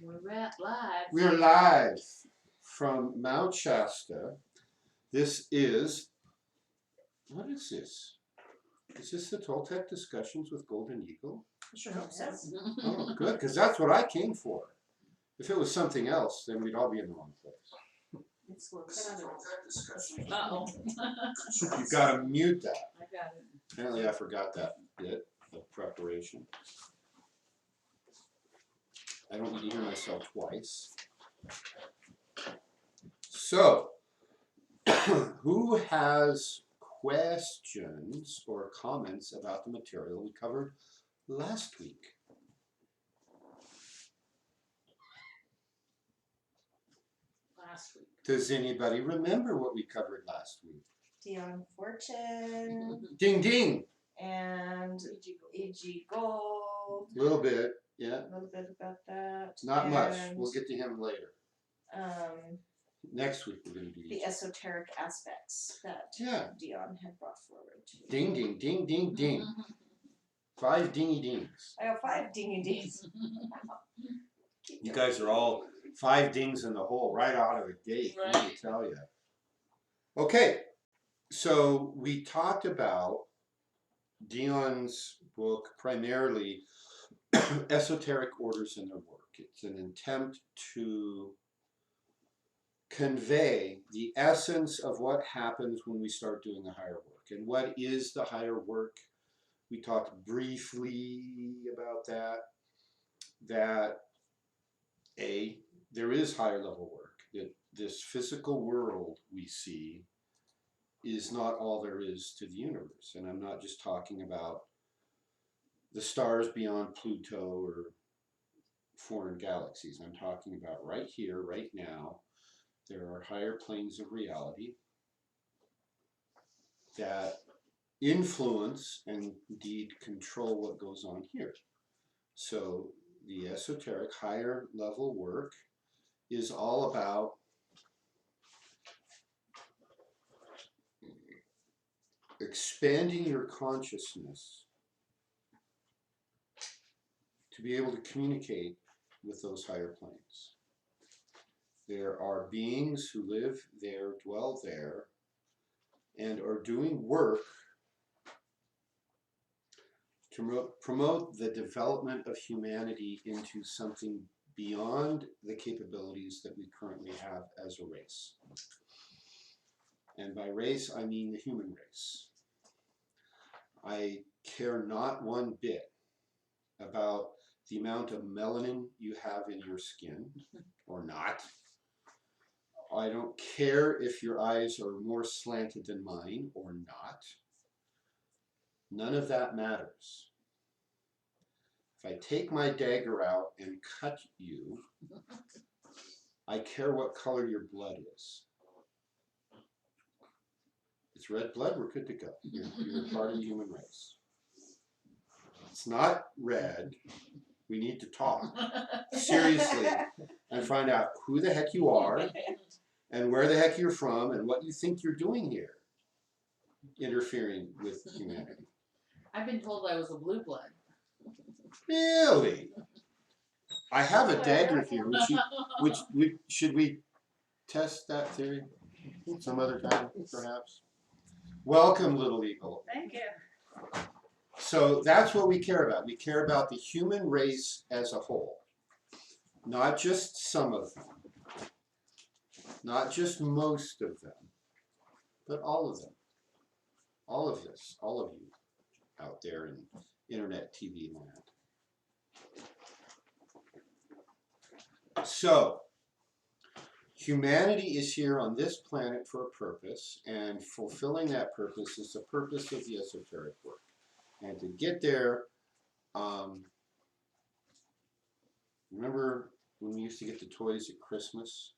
live. We're live from Mount Shasta. This is, what is this? Is this the Toltec Discussions with Golden Eagle? I sure hope so. Oh, good, because that's what I came for. If it was something else, then we'd all be in the wrong place. It's what Uh-oh. You've got to mute that. I got it. Apparently I forgot that bit of preparation. I don't need to hear myself twice. So, who has questions or comments about the material we covered last week? Last week. Does anybody remember what we covered last week? Dione Fortune Ding ding! and E.G. Gold. A little bit, yeah. A little bit about that. Not much. And, We'll get to him later. Next week we're going to do the esoteric aspects that Dione had brought forward. Ding ding ding ding ding. 5 dingy dings. I got 5 dingy dings. You guys are all 5 dings in the hole right out of the gate, Right. let me tell you. Okay, so we talked about Dion's book, primarily Esoteric Orders and Their Work. It's an attempt to convey the essence of what happens when we start doing the higher work. And what is the higher work? We talked briefly about that there is higher level work, that this physical world we see is not all there is to the universe. And I'm not just talking about the stars beyond Pluto or foreign galaxies. I'm talking about right here, right now. There are higher planes of reality that influence and indeed control what goes on here. So the esoteric higher level work is all about expanding your consciousness to be able to communicate with those higher planes. There are beings who live there, dwell there, and are doing work to promote the development of humanity into something beyond the capabilities that we currently have as a race. And by race, I mean the human race. I care not one bit about the amount of melanin you have in your skin or not. I don't care if your eyes are more slanted than mine or not. None of that matters. If I take my dagger out and cut you, I care what color your blood is. It's red blood, we're good to go. You're part of the human race. It's not red. We need to talk seriously and find out who the heck you are and where the heck you're from and what you think you're doing here, interfering with humanity. I've been told I was a blue blood. Really? I have a dagger here, should we test that theory some other time, perhaps? Welcome, Little Eagle. Thank you. So that's what we care about. We care about the human race as a whole. Not just some of them. Not just most of them. But all of them. All of this. All of you out there in internet TV land. So, humanity is here on this planet for a purpose, and fulfilling that purpose is the purpose of the esoteric work. And to get there, remember when we used to get the toys at Christmas,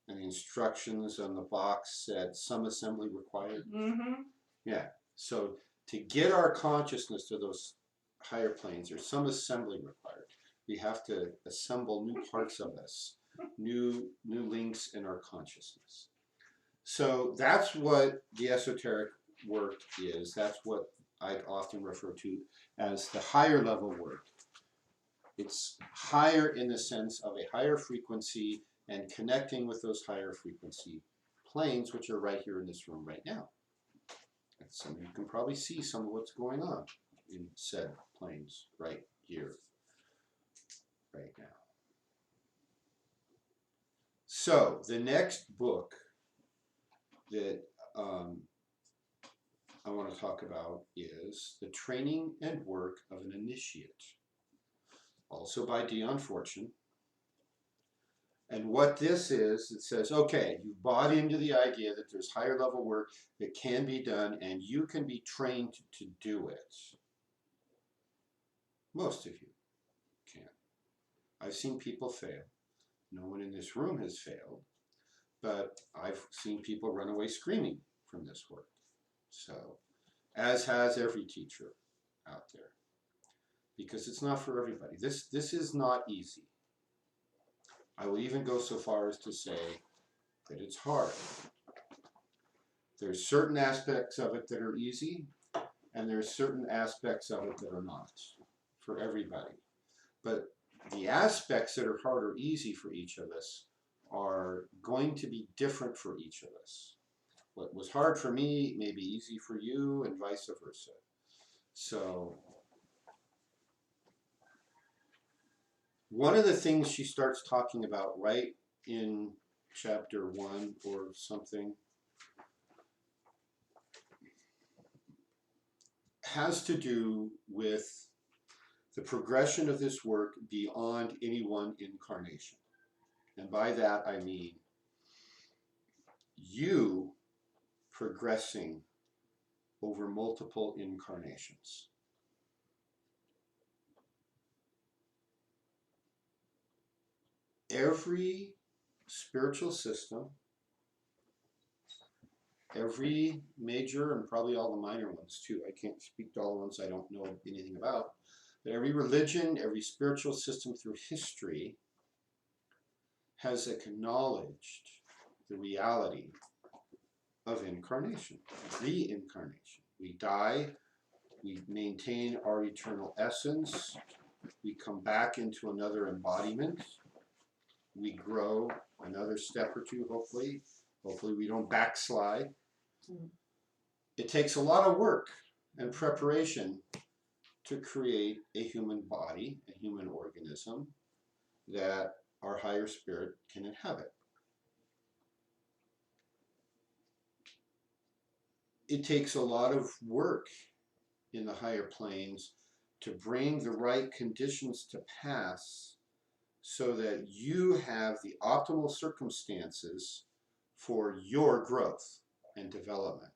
and the instructions on the box said some assembly required? Mm-hmm. Yeah, so to get our consciousness to those higher planes, there's some assembly required. We have to assemble new parts of us, new links in our consciousness. So that's what the esoteric work is. That's what I often refer to as the higher level work. It's higher in the sense of a higher frequency and connecting with those higher frequency planes, which are right here in this room right now. And some of you can probably see some of what's going on in said planes right here, right now. So the next book that I want to talk about is The Training and Work of an Initiate, also by Dione Fortune. And what this is, it says, okay, you bought into the idea that there's higher level work that can be done and you can be trained to do it. Most of you can. I've seen people fail. No one in this room has failed, but I've seen people run away screaming from this work. So, as has every teacher out there, because it's not for everybody. This is not easy. I will even go so far as to say that it's hard. There's certain aspects of it that are easy, and there's certain aspects of it that are not for everybody. But the aspects that are hard or easy for each of us are going to be different for each of us. What was hard for me may be easy for you, and vice versa. So, one of the things she starts talking about right in chapter 1 or something has to do with the progression of this work beyond any one incarnation. And by that I mean you progressing over multiple incarnations. Every spiritual system, every major and probably all the minor ones too, I can't speak to all the ones I don't know anything about, but every religion, every spiritual system through history has acknowledged the reality of incarnation, reincarnation. We die, we maintain our eternal essence, we come back into another embodiment, we grow another step or two, hopefully. Hopefully we don't backslide. It takes a lot of work and preparation to create a human body, a human organism that our higher spirit can inhabit. It takes a lot of work in the higher planes to bring the right conditions to pass so that you have the optimal circumstances for your growth and development.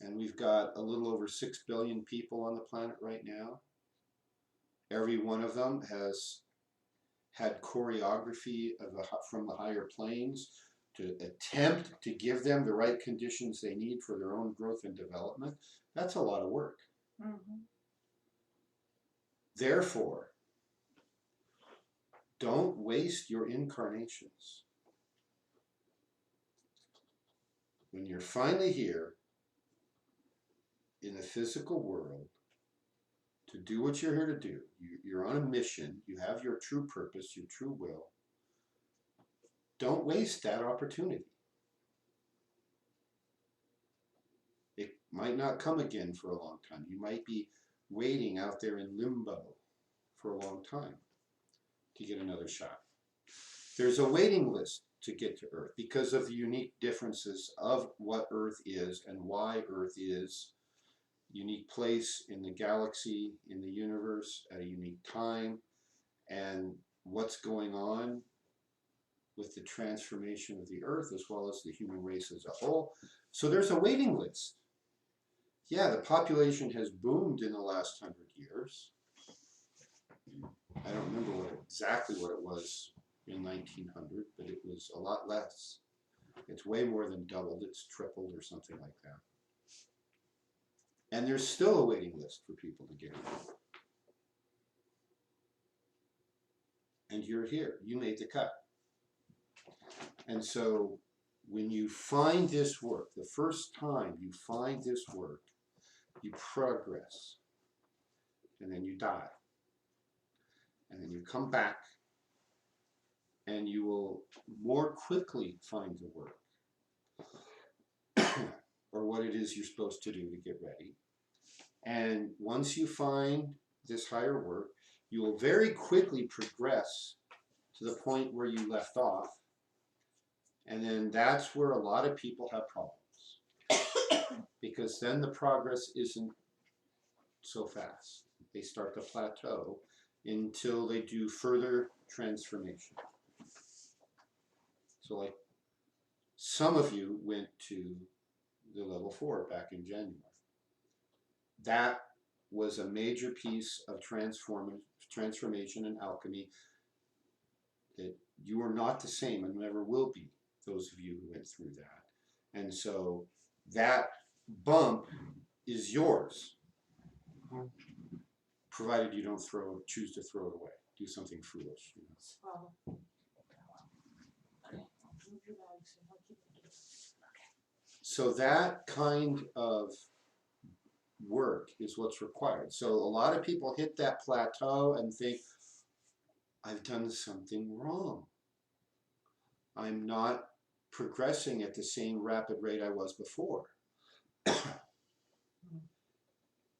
And we've got a little over 6 billion people on the planet right now. Every one of them has had choreography from the higher planes to attempt to give them the right conditions they need for their own growth and development. That's a lot of work. Mm-hmm. Therefore, don't waste your incarnations. When you're finally here in the physical world to do what you're here to do, you're on a mission, you have your true purpose, your true will, don't waste that opportunity. It might not come again for a long time. You might be waiting out there in limbo for a long time to get another shot. There's a waiting list to get to Earth because of the unique differences of what Earth is and why Earth is a unique place in the galaxy, in the universe, at a unique time, and what's going on with the transformation of the Earth as well as the human race as a whole. So there's a waiting list. Yeah, the population has boomed in the last 100 years. I don't remember exactly what it was in 1900, but it was a lot less. It's way more than doubled. It's tripled or something like that. And there's still a waiting list for people to get in. And you're here. You made the cut. And so when you find this work, the first time you find this work, you progress, and then you die. And then you come back, and you will more quickly find the work, or what it is you're supposed to do to get ready. And once you find this higher work, you will very quickly progress to the point where you left off. And then that's where a lot of people have problems. Because then the progress isn't so fast. They start to plateau until they do further transformation. So like some of you went to the level 4 back in January. That was a major piece of transformation and alchemy, that you are not the same and never will be, those of you who went through that. And so that bump is yours, provided you don't choose to throw it away, do something foolish. You know? So that kind of work is what's required. So a lot of people hit that plateau and think, I've done something wrong. I'm not progressing at the same rapid rate I was before.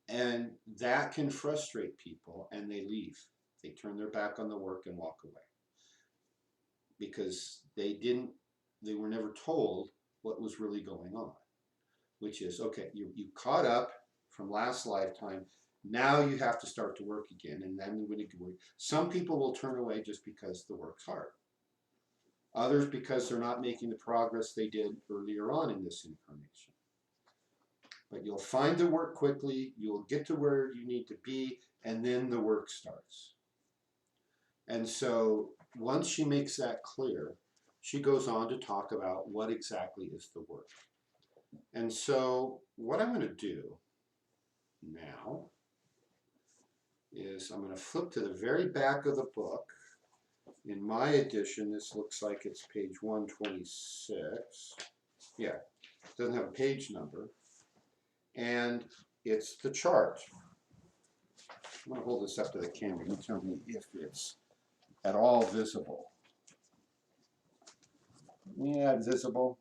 And that can frustrate people, and they leave. They turn their back on the work and walk away. Because they were never told what was really going on. Which is, okay, you caught up from last lifetime, now you have to start to work again, and then when it work. Some people will turn away just because the work's hard. Others because they're not making the progress they did earlier on in this incarnation. But you'll find the work quickly, you'll get to where you need to be, and then the work starts. And so once she makes that clear, she goes on to talk about what exactly is the work. And so what I'm going to do now is I'm going to flip to the very back of the book. In my edition, this looks like it's page 126. Yeah, it doesn't have a page number. And it's the chart. I'm going to hold this up to the camera. You tell me if it's at all visible. Yeah, visible.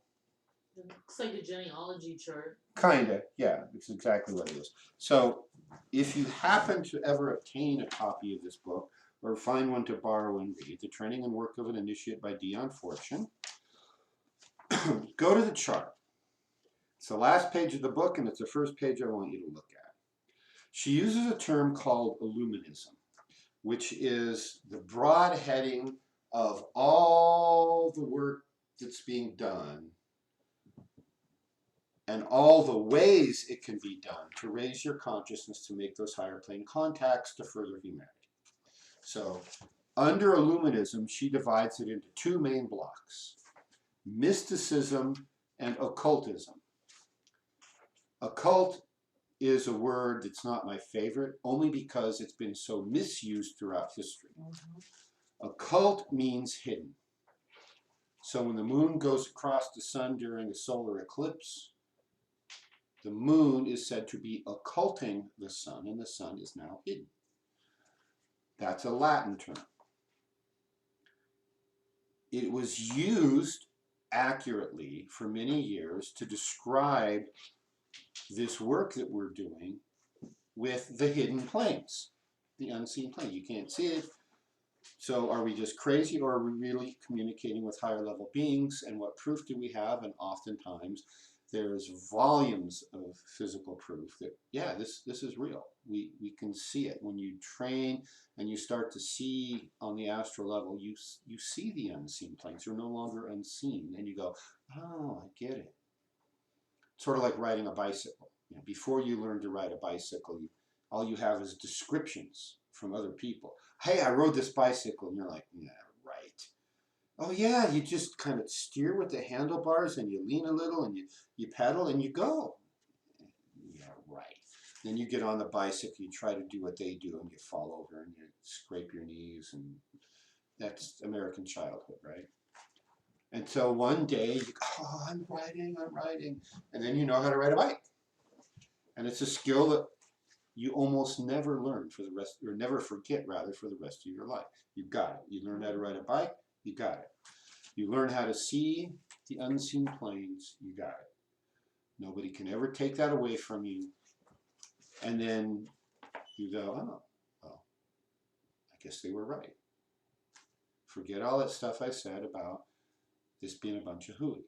It looks like a genealogy chart. Kinda, yeah, it's exactly what it is. So if you happen to ever obtain a copy of this book, or find one to borrow and read, The Training and Work of an Initiate by Dione Fortune, go to the chart. It's the last page of the book, and it's the first page I want you to look at. She uses a term called Illuminism, which is the broad heading of all the work that's being done and all the ways it can be done to raise your consciousness to make those higher plane contacts to further humanity. So under Illuminism, she divides it into two main blocks: mysticism and occultism. Occult is a word that's not my favorite, only because it's been so misused throughout history. Occult means hidden. So when the moon goes across the sun during a solar eclipse, the moon is said to be occulting the sun, and the sun is now hidden. That's a Latin term. It was used accurately for many years to describe this work that we're doing with the hidden planes, the unseen plane. You can't see it. So are we just crazy, or are we really communicating with higher level beings? And what proof do we have? And oftentimes there's volumes of physical proof that, yeah, this is real. We can see it. When you train and you start to see on the astral level, you see the unseen planes. They're no longer unseen. And you go, oh, I get it. Sort of like riding a bicycle. You know, before you learn to ride a bicycle, all you have is descriptions from other people. Hey, I rode this bicycle. And you're like, yeah, right. Oh yeah, you just kind of steer with the handlebars and you lean a little and you pedal and you go. Yeah, right. Then you get on the bicycle, you try to do what they do, and you fall over and you scrape your knees, and that's American childhood, right? And so one day you go, oh, I'm riding, and then you know how to ride a bike. And it's a skill that you almost never learn for the rest, or never forget rather, for the rest of your life. You got it. You learn how to ride a bike, you got it. You learn how to see the unseen planes, you got it. Nobody can ever take that away from you. And then you go, oh, well, I guess they were right. Forget all that stuff I said about this being a bunch of hooey.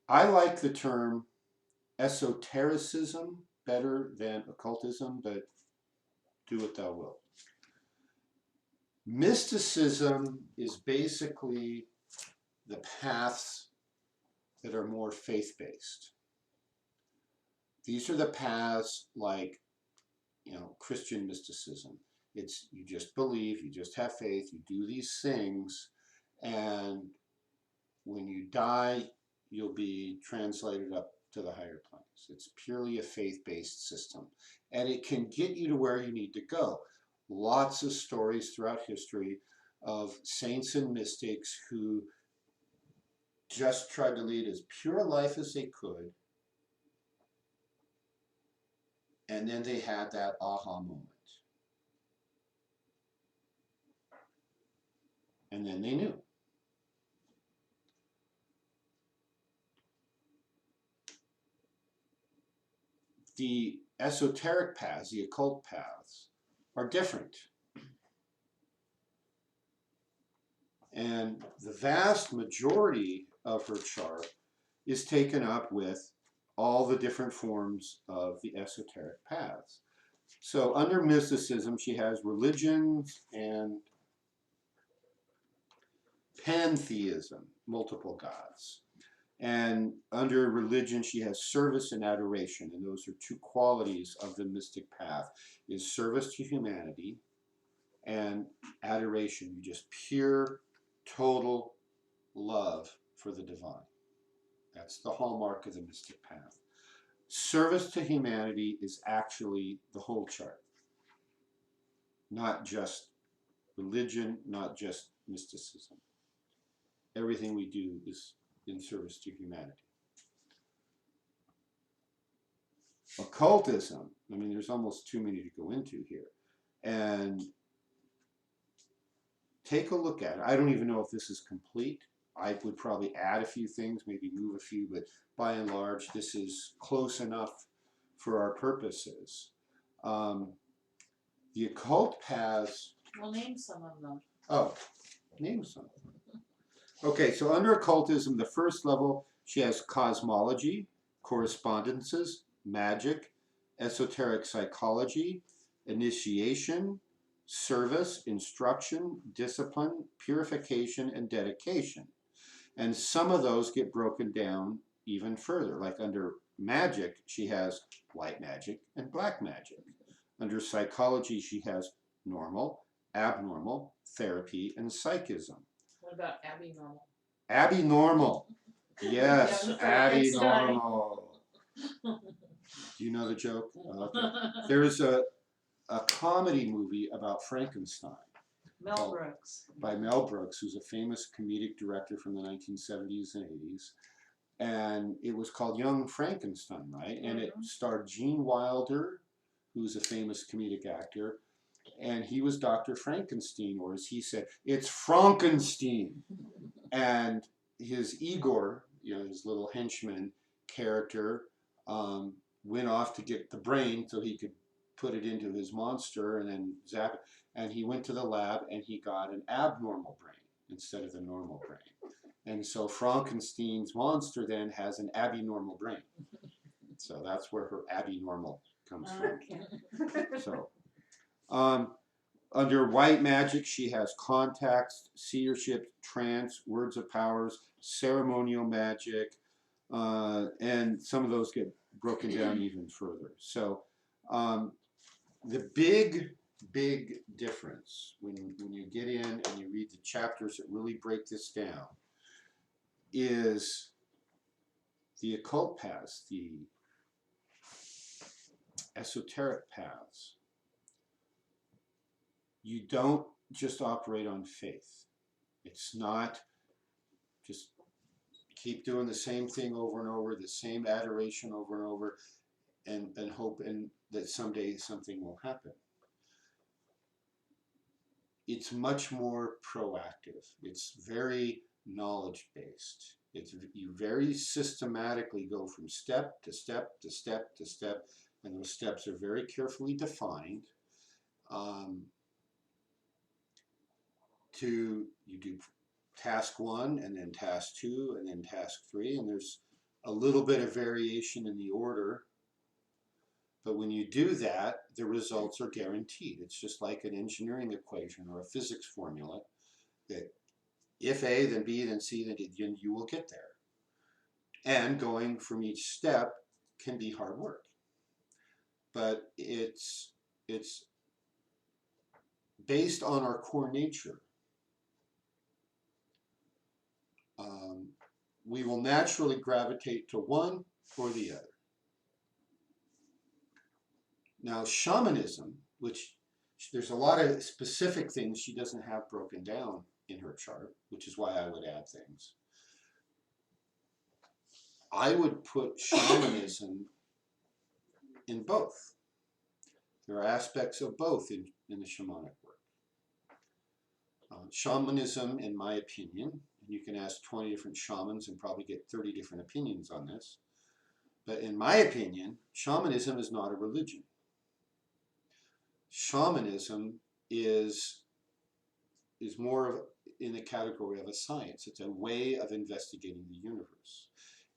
I like the term esotericism better than occultism, but do what thou wilt. Mysticism is basically the paths that are more faith-based. These are the paths like, Christian mysticism. It's you just believe, you just have faith, you do these things, and when you die, you'll be translated up to the higher planes. It's purely a faith-based system, and it can get you to where you need to go. Lots of stories throughout history of saints and mystics who just tried to lead as pure a life as they could, and then they had that aha moment. And then they knew. The esoteric paths, the occult paths, are different. And the vast majority of her chart is taken up with all the different forms of the esoteric paths. So under mysticism, she has religions and pantheism, multiple gods. And under religion, she has service and adoration, and those are two qualities of the mystic path, is service to humanity and adoration, just pure, total love for the divine. That's the hallmark of the mystic path. Service to humanity is actually the whole chart, not just religion, not just mysticism. Everything we do is in service to humanity. Occultism, there's almost too many to go into here. And take a look at it. I don't even know if this is complete. I would probably add a few things, maybe move a few, but by and large, this is close enough for our purposes. The occult paths... Well, name some of them. Oh, name some of them. Okay, so under occultism, the first level, she has cosmology, correspondences, magic, esoteric psychology, initiation, service, instruction, discipline, purification, and dedication. And some of those get broken down even further. Like under magic, she has white magic and black magic. Under psychology, she has normal, abnormal, therapy, and psychism. What about Abby Normal? Abby Normal. Yes, Yeah, Abby Frankenstein. Normal. Do you know the joke? Okay. There's a comedy movie about Frankenstein. Mel Brooks. By Mel Brooks, who's a famous comedic director from the 1970s and 80s. And it was called Young Frankenstein, right? And it starred Gene Wilder, who's a famous comedic actor. And he was Dr. Frankenstein, or as he said, it's Frankenstein. And his Igor, his little henchman character, went off to get the brain so he could put it into his monster and then zap it. And he went to the lab and he got an abnormal brain instead of the normal brain. And so Frankenstein's monster then has an abnormal brain. So that's where her abnormal comes from. Okay. So, under white magic, she has contacts, seership, trance, words of powers, ceremonial magic, and some of those get broken down even further. So, the big difference when you get in and you read the chapters that really break this down is the occult paths, the esoteric paths. You don't just operate on faith. It's not just keep doing the same thing over and over, the same adoration over and over, and hope that someday something will happen. It's much more proactive. It's very knowledge-based. You very systematically go from step to step to step to step, and those steps are very carefully defined. You do task 1, and then task 2, and then task 3, and there's a little bit of variation in the order. But when you do that, the results are guaranteed. It's just like an engineering equation or a physics formula that if A, then B, then C, then D, you will get there. And going from each step can be hard work. But it's based on our core nature. We will naturally gravitate to one or the other. Now, shamanism, which there's a lot of specific things she doesn't have broken down in her chart, which is why I would add things. I would put shamanism in both. There are aspects of both in the shamanic work. Shamanism, in my opinion, and you can ask 20 different shamans and probably get 30 different opinions on this, but in my opinion, shamanism is not a religion. Shamanism is more of in the category of a science. It's a way of investigating the universe.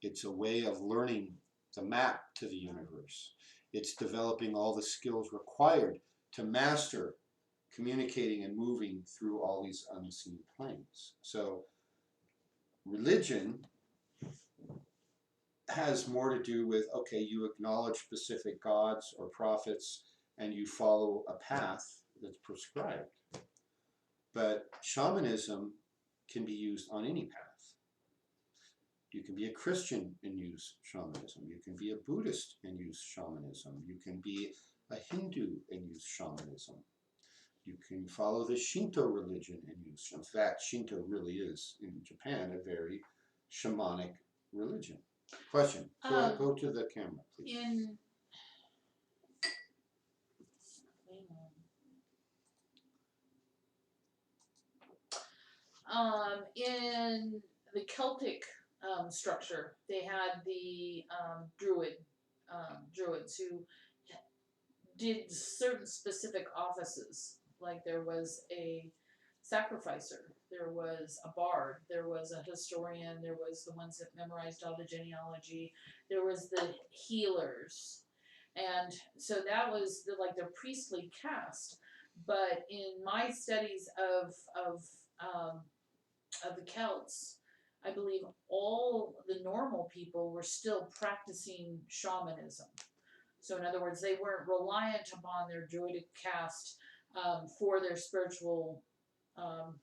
It's a way of learning the map to the universe. It's developing all the skills required to master communicating and moving through all these unseen planes. So religion has more to do with, okay, you acknowledge specific gods or prophets and you follow a path that's prescribed. But shamanism can be used on any path. You can be a Christian and use shamanism. You can be a Buddhist and use shamanism. You can be a Hindu and use shamanism. You can follow the Shinto religion and use. In fact, Shinto really is, in Japan, a very shamanic religion. Question. Go to the camera, please. In the Celtic structure, they had the druids who did certain specific offices. Like there was a sacrificer, there was a bard, there was a historian, there was the ones that memorized all the genealogy, there was the healers, and so that was like the priestly caste. But in my studies of the Celts, I believe all the normal people were still practicing shamanism. So in other words, they weren't reliant upon their druidic caste for their spiritual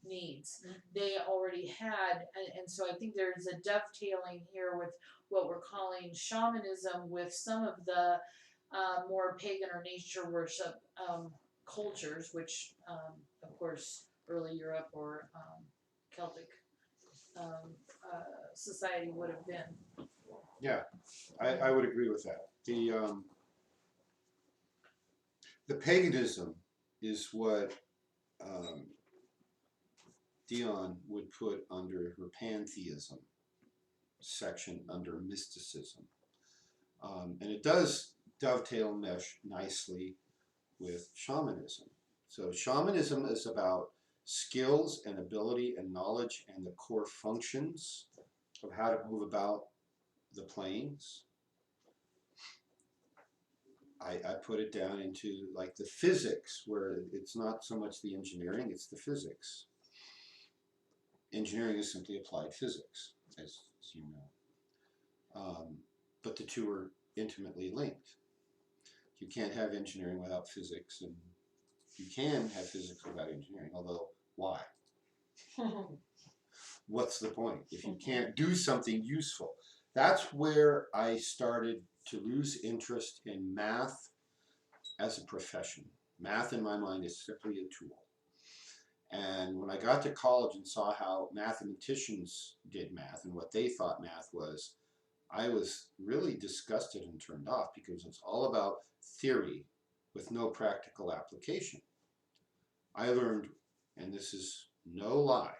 needs. Mm-hmm. They already had, and so I think there's a dovetailing here with what we're calling shamanism with some of the more pagan or nature worship cultures, which of course early Europe or Celtic society would have been. Yeah, I would agree with that. The paganism is what Dione would put under her pantheism section under mysticism. And it does dovetail and mesh nicely with shamanism. So shamanism is about skills and ability and knowledge and the core functions of how to move about the planes. I put it down into like the physics, where it's not so much the engineering, it's the physics. Engineering is simply applied physics, as you know. But the two are intimately linked. You can't have engineering without physics, and you can have physics without engineering, although why? What's the point if you can't do something useful? That's where I started to lose interest in math as a profession. Math in my mind is simply a tool. And when I got to college and saw how mathematicians did math and what they thought math was, I was really disgusted and turned off because it's all about theory with no practical application. I learned, and this is no lie,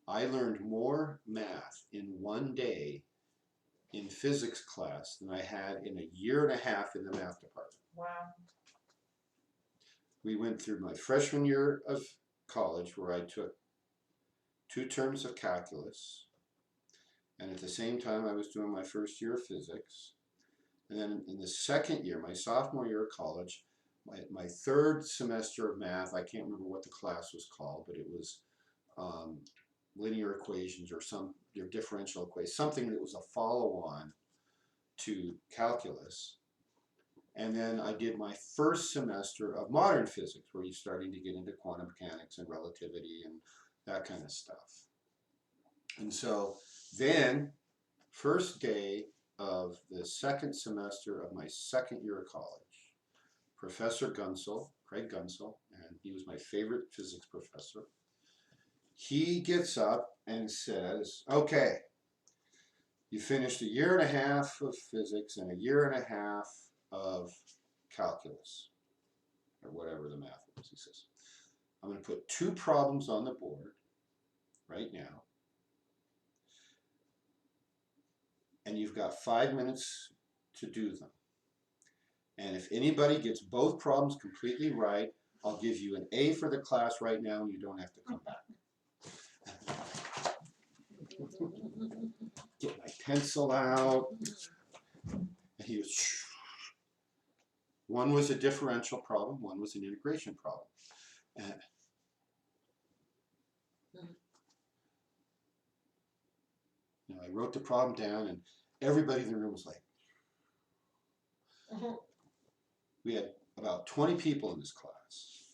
I learned more math in one day in physics class than I had in a year and a half in the math department. Wow. We went through my freshman year of college where I took 2 terms of calculus, and at the same time I was doing my first year of physics. And then in the second year, my sophomore year of college, my third semester of math, I can't remember what the class was called, but it was linear equations or differential equations, something that was a follow-on to calculus. And then I did my first semester of modern physics, where you're starting to get into quantum mechanics and relativity and that kind of stuff. And so then, first day of the second semester of my second year of college, Professor Gunsel, Craig Gunsel, and he was my favorite physics professor, he gets up and says, okay, you finished a year and a half of physics and a year and a half of calculus, or whatever the math was. He says, I'm going to put 2 problems on the board right now, and you've got 5 minutes to do them. And if anybody gets both problems completely right, I'll give you an A for the class right now, and you don't have to come back. Get my pencil out. And he was, one was a differential problem, one was an integration problem. And I wrote the problem down, and everybody in the room was like, we had about 20 people in this class,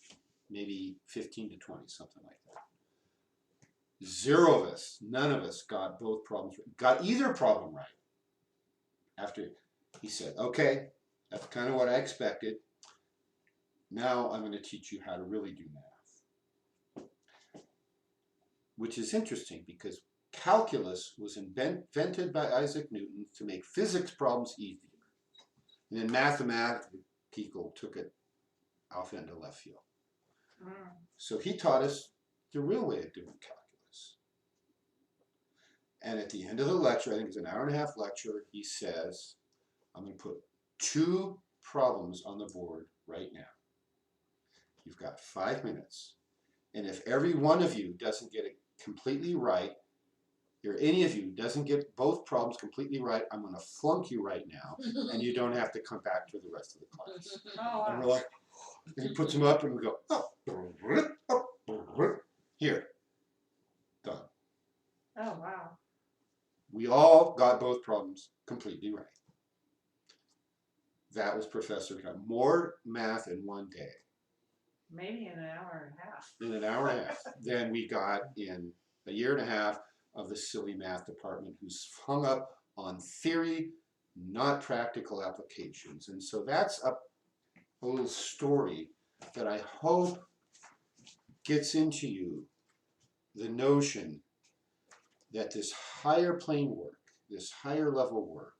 maybe 15 to 20, something like that. 0 of us, none of us got both problems, got either problem right. After he said, okay, that's kind of what I expected. Now I'm going to teach you how to really do math. Which is interesting because calculus was invented by Isaac Newton to make physics problems easier. And then mathematical people took it off into left field. So he taught us the real way of doing calculus. And at the end of the lecture, I think it's an hour-and-a-half lecture, he says, I'm going to put 2 problems on the board right now. You've got 5 minutes. And if every one of you doesn't get it completely right, or any of you doesn't get both problems completely right, I'm going to flunk you right now, and you don't have to come back for the rest of the class. Oh, And wow. we're like, and he puts them up, and we go, here, done. Oh, wow. We all got both problems completely right. That was Professor Gunn. More math in one day. Maybe in an hour and a half. In an hour and a half than we got in a year and a half of the silly math department, who's hung up on theory, not practical applications. And so that's a little story that I hope gets into you the notion that this higher plane work, this higher level work,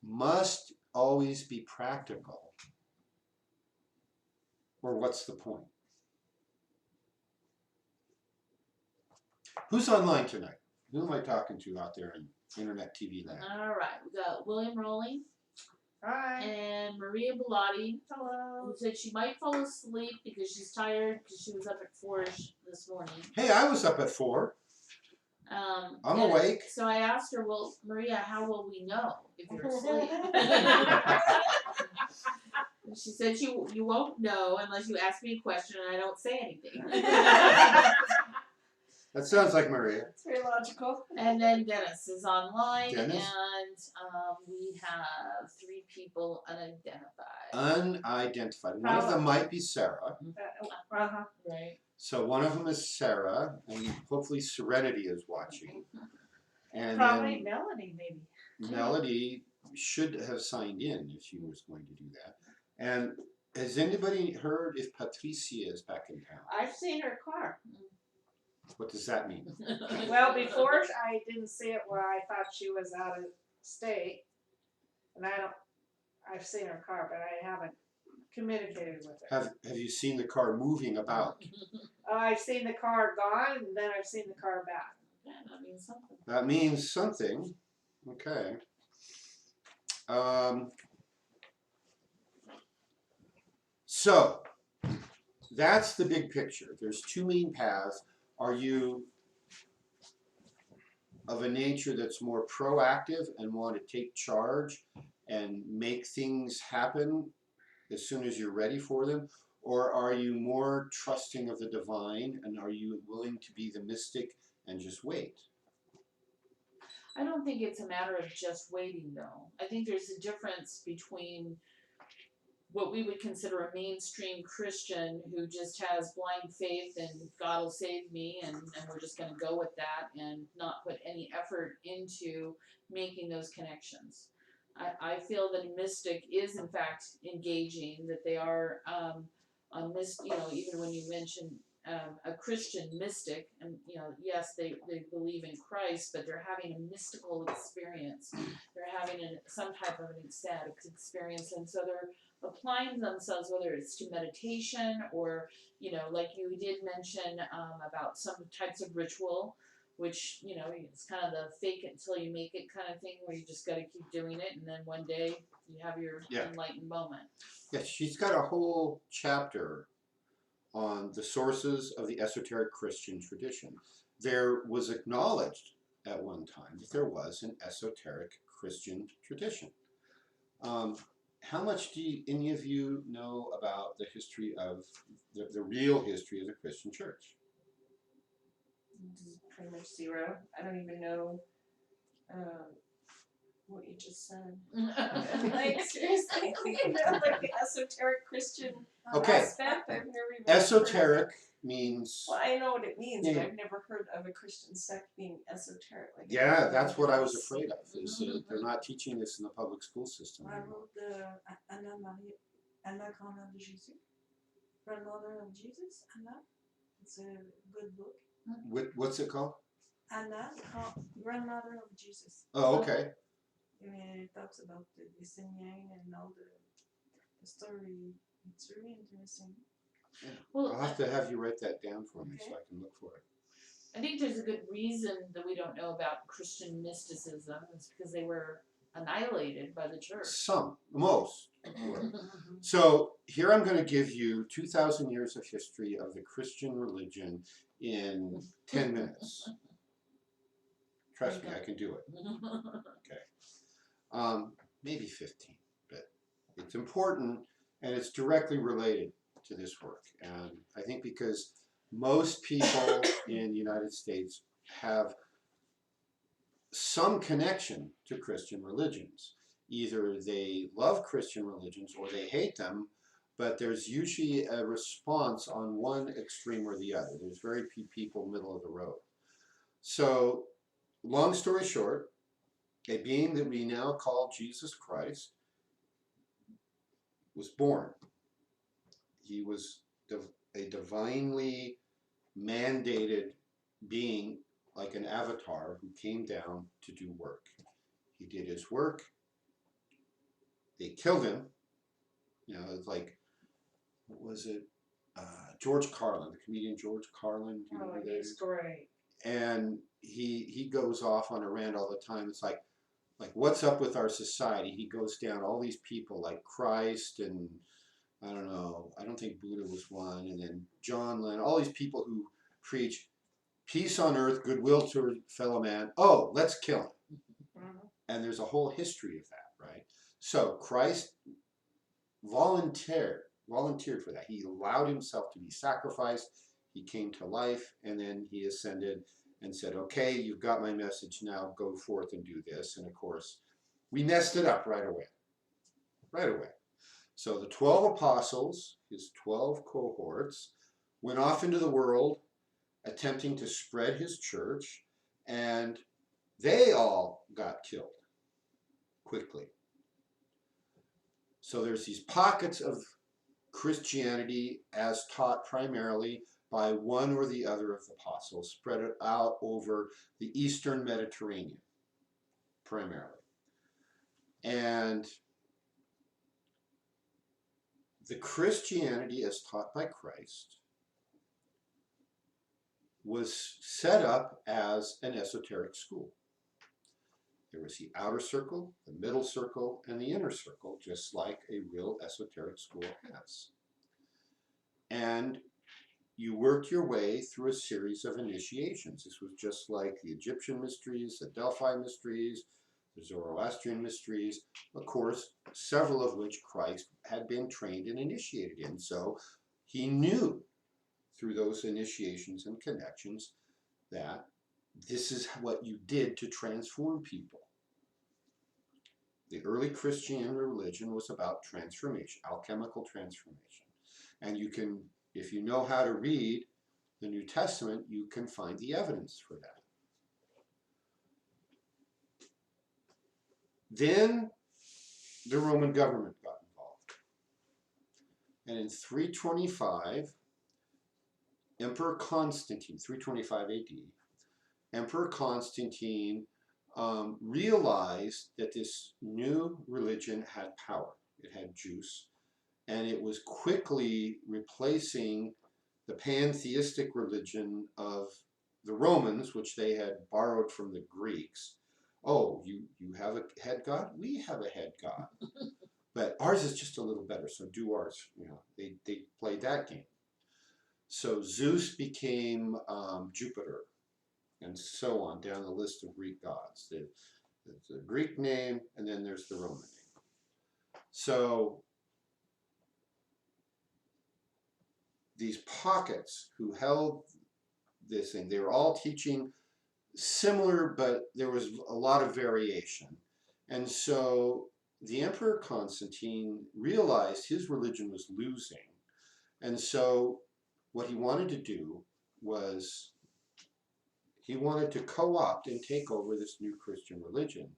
must always be practical, or what's the point? Who's online tonight? Who am I talking to out there in internet TV land? All right, we got William Rowling Hi. and Maria Bellotti, Hello. who said she might fall asleep because she's tired because she was up at 4-ish this morning. Hey, I was up at 4. I'm and awake. So I asked her, well, Maria, how will we know if you're asleep? And she said you won't know unless you ask me a question and I don't say anything. That sounds like Maria. It's very logical. And then Dennis is online, Dennis? and we have 3 people unidentified. Unidentified. One of them might be Sarah. Uh-huh. Right. So one of them is Sarah, and hopefully Serenity is watching. And Probably Melanie, maybe. then Melody should have signed in if she was going to do that. And Has anybody heard if Patricia is back in town? I've seen her car. What does that mean? Well, before I didn't see it where I thought she was out of state, and I've seen her car, but I haven't communicated with her. Have you seen the car moving about? I've seen the car gone, and then I've seen the car back. Yeah, that means something. That means something. Okay. So that's the big picture. There's two main paths. Are you of a nature that's more proactive and want to take charge and make things happen as soon as you're ready for them? Or are you more trusting of the divine, and are you willing to be the mystic and just wait? I don't think it's a matter of just waiting, though. I think there's a difference between what we would consider a mainstream Christian who just has blind faith and God will save me, and we're just going to go with that and not put any effort into making those connections. I feel that a mystic is in fact engaging, that they are even when you mention a Christian mystic, and yes, they believe in Christ, but they're having a mystical experience. They're having some type of an ecstatic experience, and so they're applying themselves, whether it's to meditation or, like you did mention about some types of ritual, which, it's kind of the fake it until you make it kind of thing, where you just got to keep doing it, and then one day you have your enlightened moment. Yes, she's got a whole chapter on the sources of the esoteric Christian tradition. There was acknowledged at one time that there was an esoteric Christian tradition. How much do any of you know about the history of the real history of the Christian church? Pretty much zero. I don't even know what you just said. Like, seriously, like the esoteric Christian aspect. I've never even esoteric means... Well, I know what it means, but I've never heard of a Christian sect being esoteric. Like that's what I was afraid of, is they're not teaching this in the public school system I anymore. wrote Anna Grandmother of Jesus. Grandmother of Jesus, Anna. It's a good book. What's it called? Anna, Grandmother of Jesus. Oh, okay. It talks about the Seigneur and all the story. It's really interesting. Yeah. Well, I'll have to have you write that down for me so I can look for it. I think there's a good reason that we don't know about Christian mysticism. It's because they were annihilated by the church. Most were. So here I'm going to give you 2,000 years of history of the Christian religion in 10 minutes. Trust me, I can do it. Okay. Maybe 15, but it's important and it's directly related to this work. And I think because most people in the United States have some connection to Christian religions. Either they love Christian religions or they hate them, but there's usually a response on one extreme or the other. There's very few people middle of the road. So, long story short, a being that we now call Jesus Christ was born. He was a divinely mandated being, like an avatar, who came down to do work. He did his work. They killed him. It's like, what was it? George Carlin, the comedian George Carlin. Do you remember that? He's great. And he goes off on a rant all the time. It's like what's up with our society? He goes down all these people like Christ and I don't know. I don't think Buddha was one. And then John Lennon, all these people who preach peace on earth, goodwill to fellow man. Oh, let's kill him. And there's a whole history of that, right? So Christ volunteered for that. He allowed himself to be sacrificed. He came to life, and then he ascended and said, okay, you've got my message, now go forth and do this. And of course, we messed it up right away. Right away. So the 12 apostles, his 12 cohorts, went off into the world attempting to spread his church, and they all got killed quickly. So there's these pockets of Christianity as taught primarily by one or the other of the apostles, spread it out over the Eastern Mediterranean, primarily. And the Christianity as taught by Christ was set up as an esoteric school. There was the outer circle, the middle circle, and the inner circle, just like a real esoteric school has. And you worked your way through a series of initiations. This was just like the Egyptian mysteries, the Delphi mysteries, the Zoroastrian mysteries, of course, several of which Christ had been trained and initiated in. So he knew through those initiations and connections that this is what you did to transform people. The early Christian religion was about transformation, alchemical transformation. And you can, if you know how to read the New Testament, you can find the evidence for that. Then the Roman government got involved. And in 325, Emperor Constantine, 325 AD, Emperor Constantine realized that this new religion had power. It had juice. And it was quickly replacing the pantheistic religion of the Romans, which they had borrowed from the Greeks. Oh, you have a head god? We have a head god. But ours is just a little better, so do ours. You know, they played that game. So Zeus became Jupiter, and so on, down the list of Greek gods. There's the Greek name, and then there's the Roman name. So these pockets who held this thing, they were all teaching similar, but there was a lot of variation. And so the Emperor Constantine realized his religion was losing. And so what he wanted to do was he wanted to co-opt and take over this new Christian religion.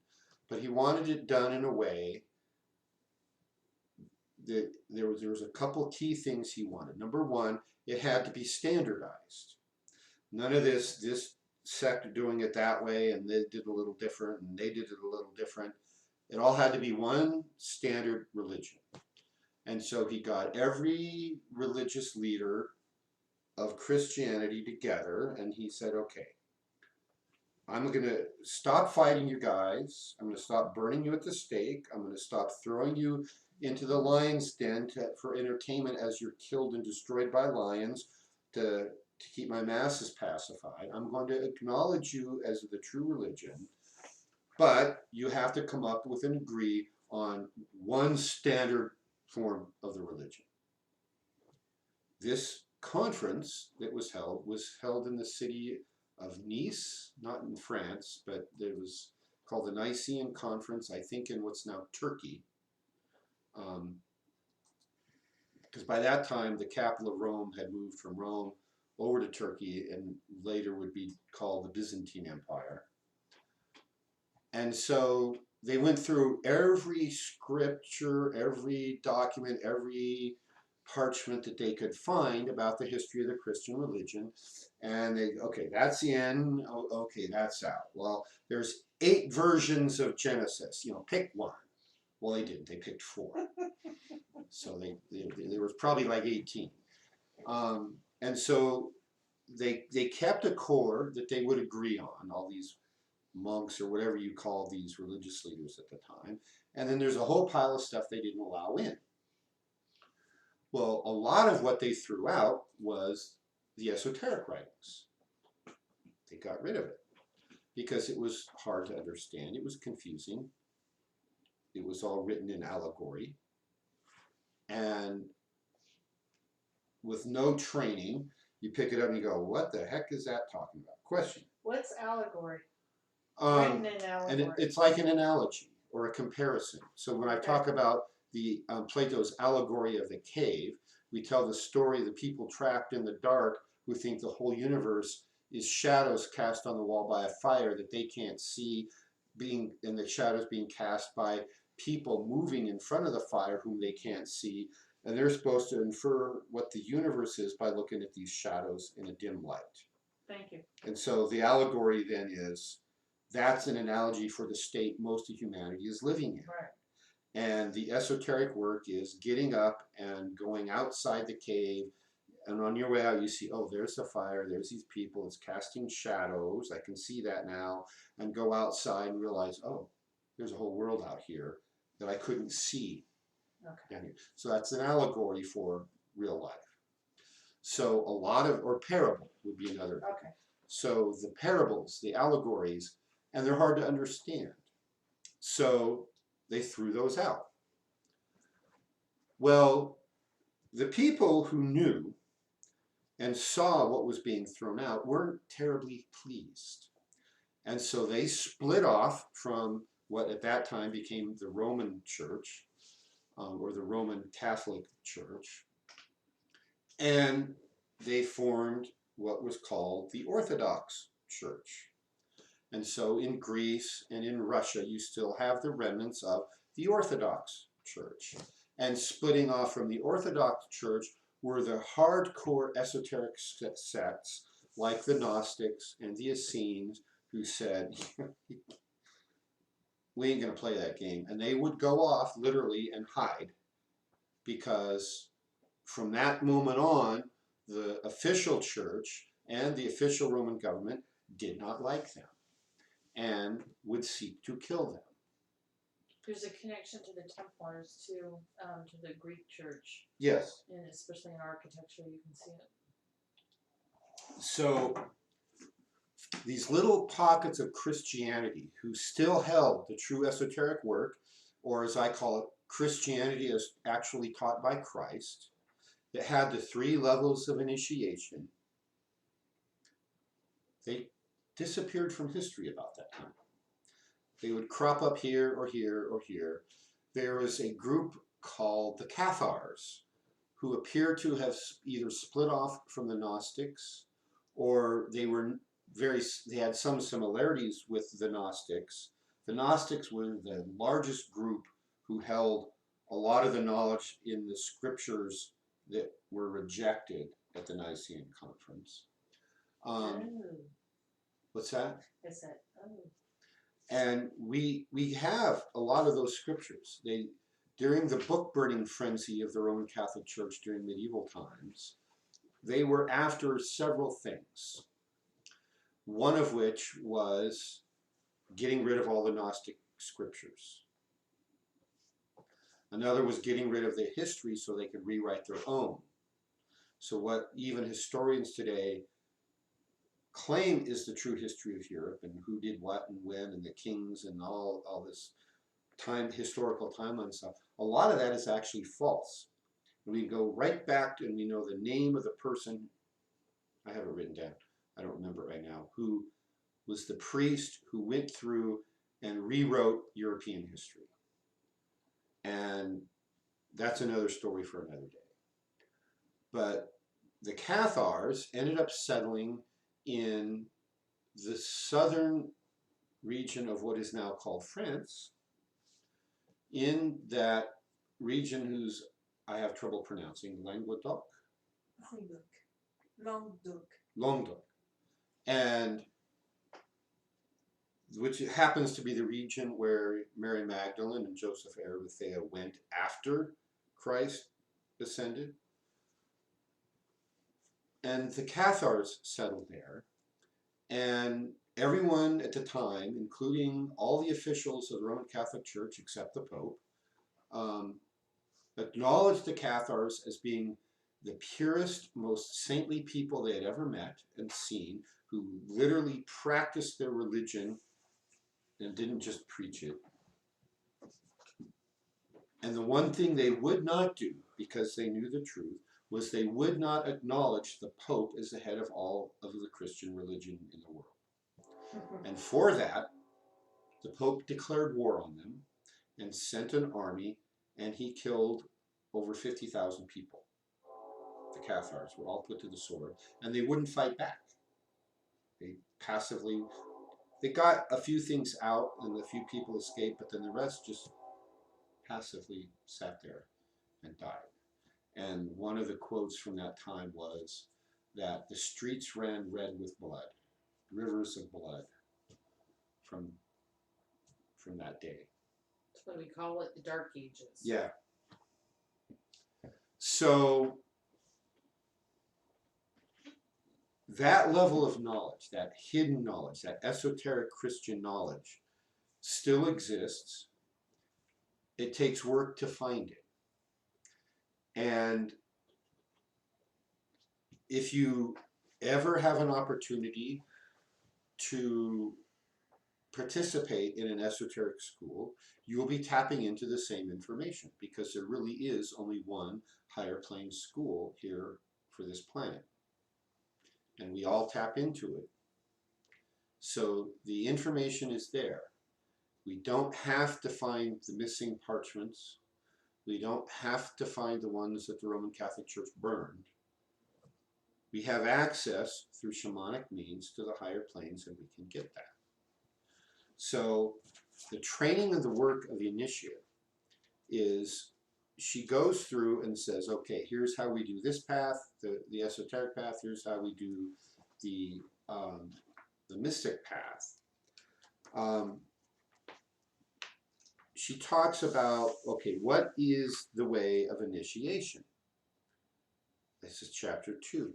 But he wanted it done in a way that there was a couple key things he wanted. Number one, it had to be standardized. None of this sect doing it that way, and they did a little different, and they did it a little different. It all had to be one standard religion. And so he got every religious leader of Christianity together, and he said, okay, I'm going to stop fighting you guys. I'm going to stop burning you at the stake. I'm going to stop throwing you into the lion's den for entertainment as you're killed and destroyed by lions to keep my masses pacified. I'm going to acknowledge you as the true religion, but you have to come up with and agree on one standard form of the religion. This conference that was held in the city of Nice, not in France, but it was called the Nicene Conference, I think in what's now Turkey. Because by that time, the capital of Rome had moved from Rome over to Turkey and later would be called the Byzantine Empire. And so they went through every scripture, every document, every parchment that they could find about the history of the Christian religion. And they, okay, that's in, oh, okay, that's out. Well, there's 8 versions of Genesis, you know, pick one. Well, they didn't, they picked 4. So there was probably like 18. And so they kept a core that they would agree on, all these monks or whatever you call these religious leaders at the time. And then there's a whole pile of stuff they didn't allow in. Well, a lot of what they threw out was the esoteric writings. They got rid of it because it was hard to understand. It was confusing. It was all written in allegory. And with no training, you pick it up and you go, what the heck is that talking about? Question. What's allegory? Written in allegory. And it's like an analogy or a comparison. So when I talk about the Plato's allegory of the cave, we tell the story of the people trapped in the dark who think the whole universe is shadows cast on the wall by a fire that they can't see, and the shadows being cast by people moving in front of the fire whom they can't see. And they're supposed to infer what the universe is by looking at these shadows in a dim light. Thank you. And so the allegory then is, that's an analogy for the state most of humanity is living in. Right. And the esoteric work is getting up and going outside the cave, and on your way out you see, oh, there's the fire, there's these people, it's casting shadows, I can see that now, and go outside and realize, oh, there's a whole world out here that I couldn't see. Okay. So that's an allegory for real life. So a lot of, or parable would be another. Okay. So the parables, the allegories, and they're hard to understand. So they threw those out. Well, the people who knew and saw what was being thrown out weren't terribly pleased. And so they split off from what at that time became the Roman Church, or the Roman Catholic Church, and they formed what was called the Orthodox Church. And so in Greece and in Russia, you still have the remnants of the Orthodox Church. And splitting off from the Orthodox Church were the hardcore esoteric sects like the Gnostics and the Essenes, who said, we ain't going to play that game. And they would go off literally and hide, because from that moment on, the official church and the official Roman government did not like them and would seek to kill them. There's a connection to the Templars too, to the Greek church. Yes. And especially in architecture, you can see it. So these little pockets of Christianity who still held the true esoteric work, or as I call it, Christianity as actually taught by Christ, that had the 3 levels of initiation, they disappeared from history about that time. They would crop up here or here or here. There was a group called the Cathars, who appear to have either split off from the Gnostics, or they had some similarities with the Gnostics. The Gnostics were the largest group who held a lot of the knowledge in the scriptures that were rejected at the Nicene Conference. What's that? Is that, And we have a lot of those scriptures. During the book burning frenzy of the Roman Catholic Church during medieval times, they were after several things. One of which was getting rid of all the Gnostic scriptures. Another was getting rid of their history so they could rewrite their own. So what even historians today claim is the true history of Europe and who did what and when and the kings and all this historical timeline stuff, a lot of that is actually false. We go right back to, and we know the name of the person, I have it written down, I don't remember it right now, who was the priest who went through and rewrote European history. And that's another story for another day. But the Cathars ended up settling in the southern region of what is now called France, in that region whose I have trouble pronouncing, Languedoc? Languedoc. And which happens to be the region where Mary Magdalene and Joseph Arimathea went after Christ ascended. And the Cathars settled there, and everyone at the time, including all the officials of the Roman Catholic Church except the Pope, acknowledged the Cathars as being the purest, most saintly people they had ever met and seen, who literally practiced their religion and didn't just preach it. And the one thing they would not do, because they knew the truth, was they would not acknowledge the Pope as the head of all of the Christian religion in the world. And for that, the Pope declared war on them and sent an army, and he killed over 50,000 people. The Cathars were all put to the sword, and they wouldn't fight back. They passively, they got a few things out, and a few people escaped, but then the rest just passively sat there and died. And one of the quotes from that time was that the streets ran red with blood, rivers of blood from that day. That's what we call it, the Dark Ages. Yeah. So that level of knowledge, that hidden knowledge, that esoteric Christian knowledge still exists. It takes work to find it. And if you ever have an opportunity to participate in an esoteric school, you will be tapping into the same information, because there really is only one higher plane school here for this planet. And we all tap into it. So the information is there. We don't have to find the missing parchments. We don't have to find the ones that the Roman Catholic Church burned. We have access through shamanic means to the higher planes, and we can get that. So the training of the work of the initiate is, she goes through and says, okay, here's how we do this path, the esoteric path, here's how we do the mystic path. She talks about, okay, what is the way of initiation? This is chapter 2.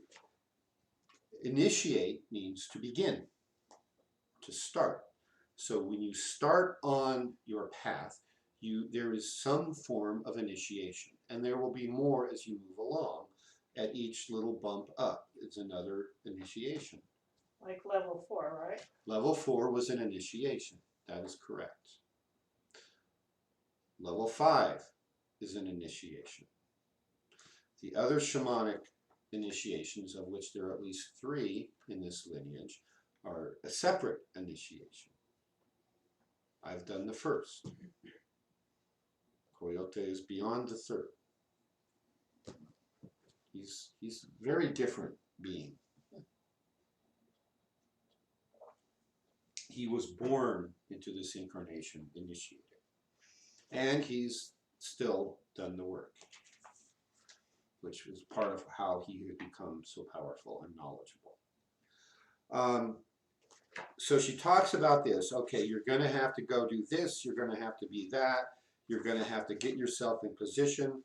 Initiate means to begin, to start. So when you start on your path, there is some form of initiation, and there will be more as you move along. At each little bump up is another initiation. Like level 4, right? Level 4 was an initiation. That is correct. Level 5 is an initiation. The other shamanic initiations, of which there are at least 3 in this lineage, are a separate initiation. I've done the first. Coyote is beyond the 3rd. He's a very different being. He was born into this incarnation initiated. And he's still done the work, which was part of how he had become so powerful and knowledgeable. So she talks about this. Okay, you're going to have to go do this. You're going to have to be that. You're going to have to get yourself in position.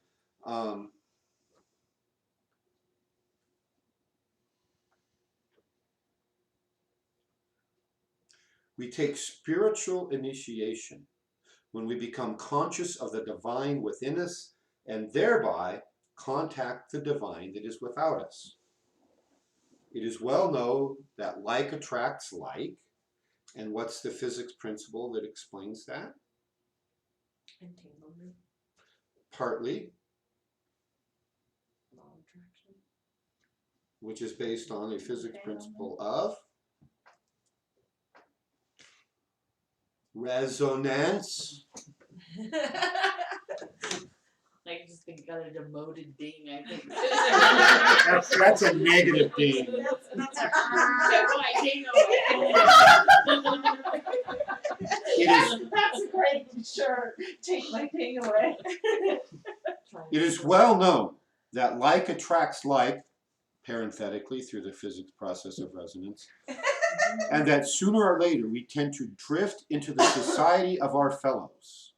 We take spiritual initiation when we become conscious of the divine within us and thereby contact the divine that is without us. It is well known that like attracts like. And what's the physics principle that explains that? Entanglement. Partly, Law of attraction. which is based on a physics principle of resonance. I just think got a demoted ding, I think. That's a negative thing. That's Took our my ding away. That's a great shirt. Take my thing away. It is well known that like attracts like, parenthetically through the physics process of resonance, and that sooner or later we tend to drift into the society of our fellows.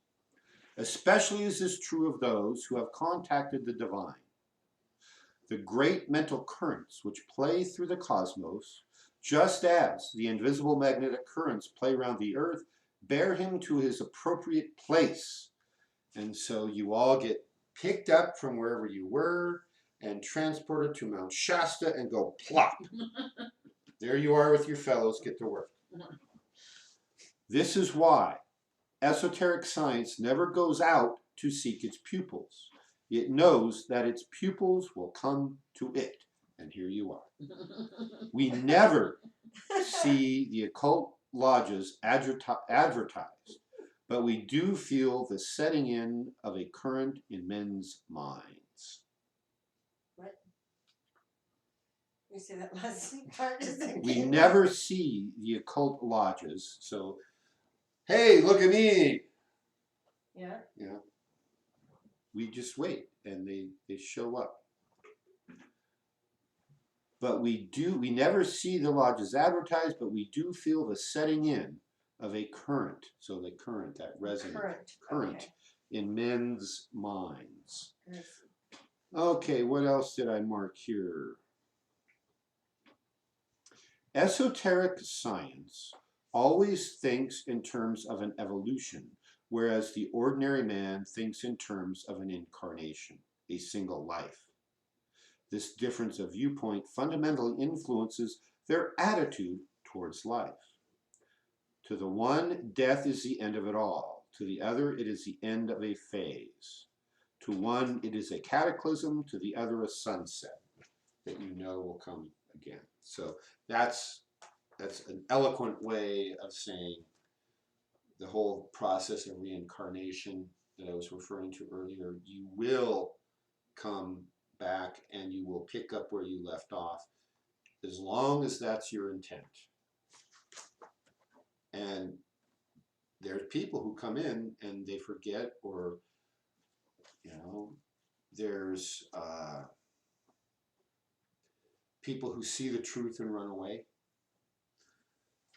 Especially is this true of those who have contacted the divine. The great mental currents which play through the cosmos, just as the invisible magnetic currents play around the earth, bear him to his appropriate place. And so you all get picked up from wherever you were and transported to Mount Shasta and go plop. There you are with your fellows, get to work. This is why esoteric science never goes out to seek its pupils. It knows that its pupils will come to it. And here you are. We never see the occult lodges advertised, but we do feel the setting in of a current in men's minds. What? You say that last part? We never see the occult lodges, so, hey, look at me. Yeah. Yeah. We just wait. and they show up. But we never see the lodges advertised, but we do feel the setting in of a current. So the current, that resonant current Okay. in men's minds. Yes. Okay, what else did I mark here? Esoteric science always thinks in terms of an evolution, whereas the ordinary man thinks in terms of an incarnation, a single life. This difference of viewpoint fundamentally influences their attitude towards life. To the one, death is the end of it all. To the other, it is the end of a phase. To one, it is a cataclysm. To the other, a sunset that you know will come again. So that's an eloquent way of saying the whole process of reincarnation that I was referring to earlier. You will come back and you will pick up where you left off, as long as that's your intent. And there's people who come in and they forget, or there's people who see the truth and run away.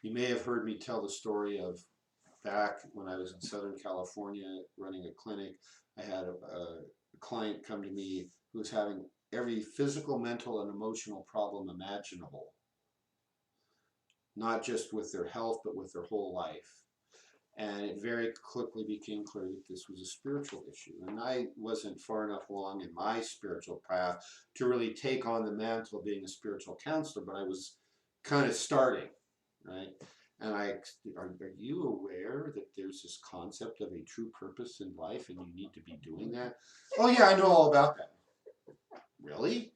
You may have heard me tell the story of back when I was in Southern California running a clinic. I had a client come to me who was having every physical, mental, and emotional problem imaginable. Not just with their health, but with their whole life. And it very quickly became clear that this was a spiritual issue. And I wasn't far enough along in my spiritual path to really take on the mantle of being a spiritual counselor, but I was kind of starting, right? And are you aware that there's this concept of a true purpose in life and you need to be doing that? Oh yeah, I know all about that. Really?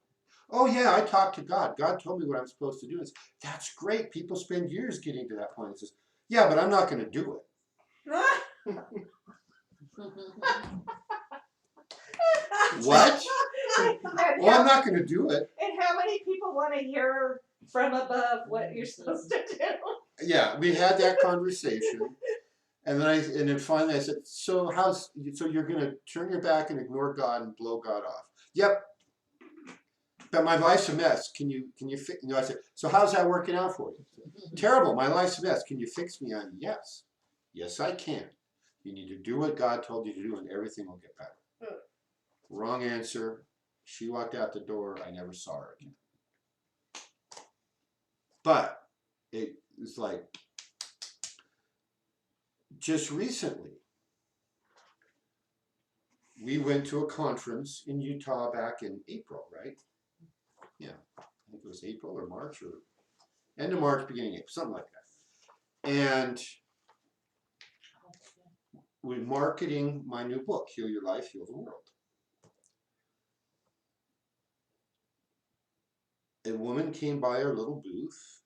Oh yeah, I talked to God. God told me what I'm supposed to do. It's, that's great. People spend years getting to that point. It says, yeah, but I'm not going to do it. What? Well, I'm not going to do it. And how many people want to hear from above what you're supposed to do? Yeah, we had that conversation, and then finally I said, so you're going to turn your back and ignore God and blow God off? Yep. But my life's a mess. Can you fix? I said, so how's that working out for you? Terrible. My life's a mess. Can you fix me on? Yes. Yes, I can. You need to do what God told you to do, and everything will get better. Wrong answer. She walked out the door. I never saw her again. But it was like just recently, we went to a conference in Utah back in April, right? Yeah, I think it was April or March or end of March, beginning of April, something like that. And we're marketing my new book, Heal Your Life, Heal the World. A woman came by our little booth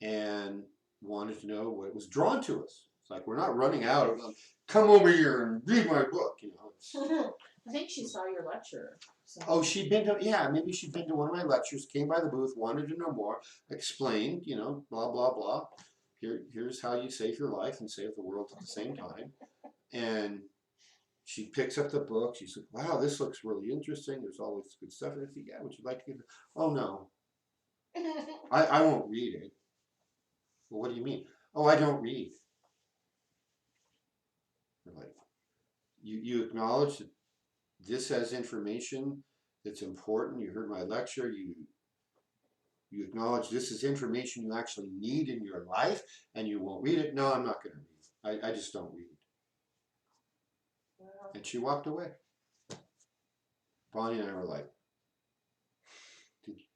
and wanted to know what was drawn to us. It's like, we're not running out of them. Come over here and read my book. I think she saw your lecture. So. Oh, maybe she'd been to one of my lectures, came by the booth, wanted to know more, explained, blah, blah, blah. Here's how you save your life and save the world at the same time. And she picks up the book. She's like, wow, this looks really interesting. There's all this good stuff. And I think, yeah, would you like to get it? Oh, no. I won't read it. Well, what do you mean? Oh, I don't read. We're like, you acknowledge that this has information that's important. You heard my lecture. You acknowledge this is information you actually need in your life, and you won't read it. No, I'm not going to read. I just don't read. Wow. And she walked away. Bonnie and I were like,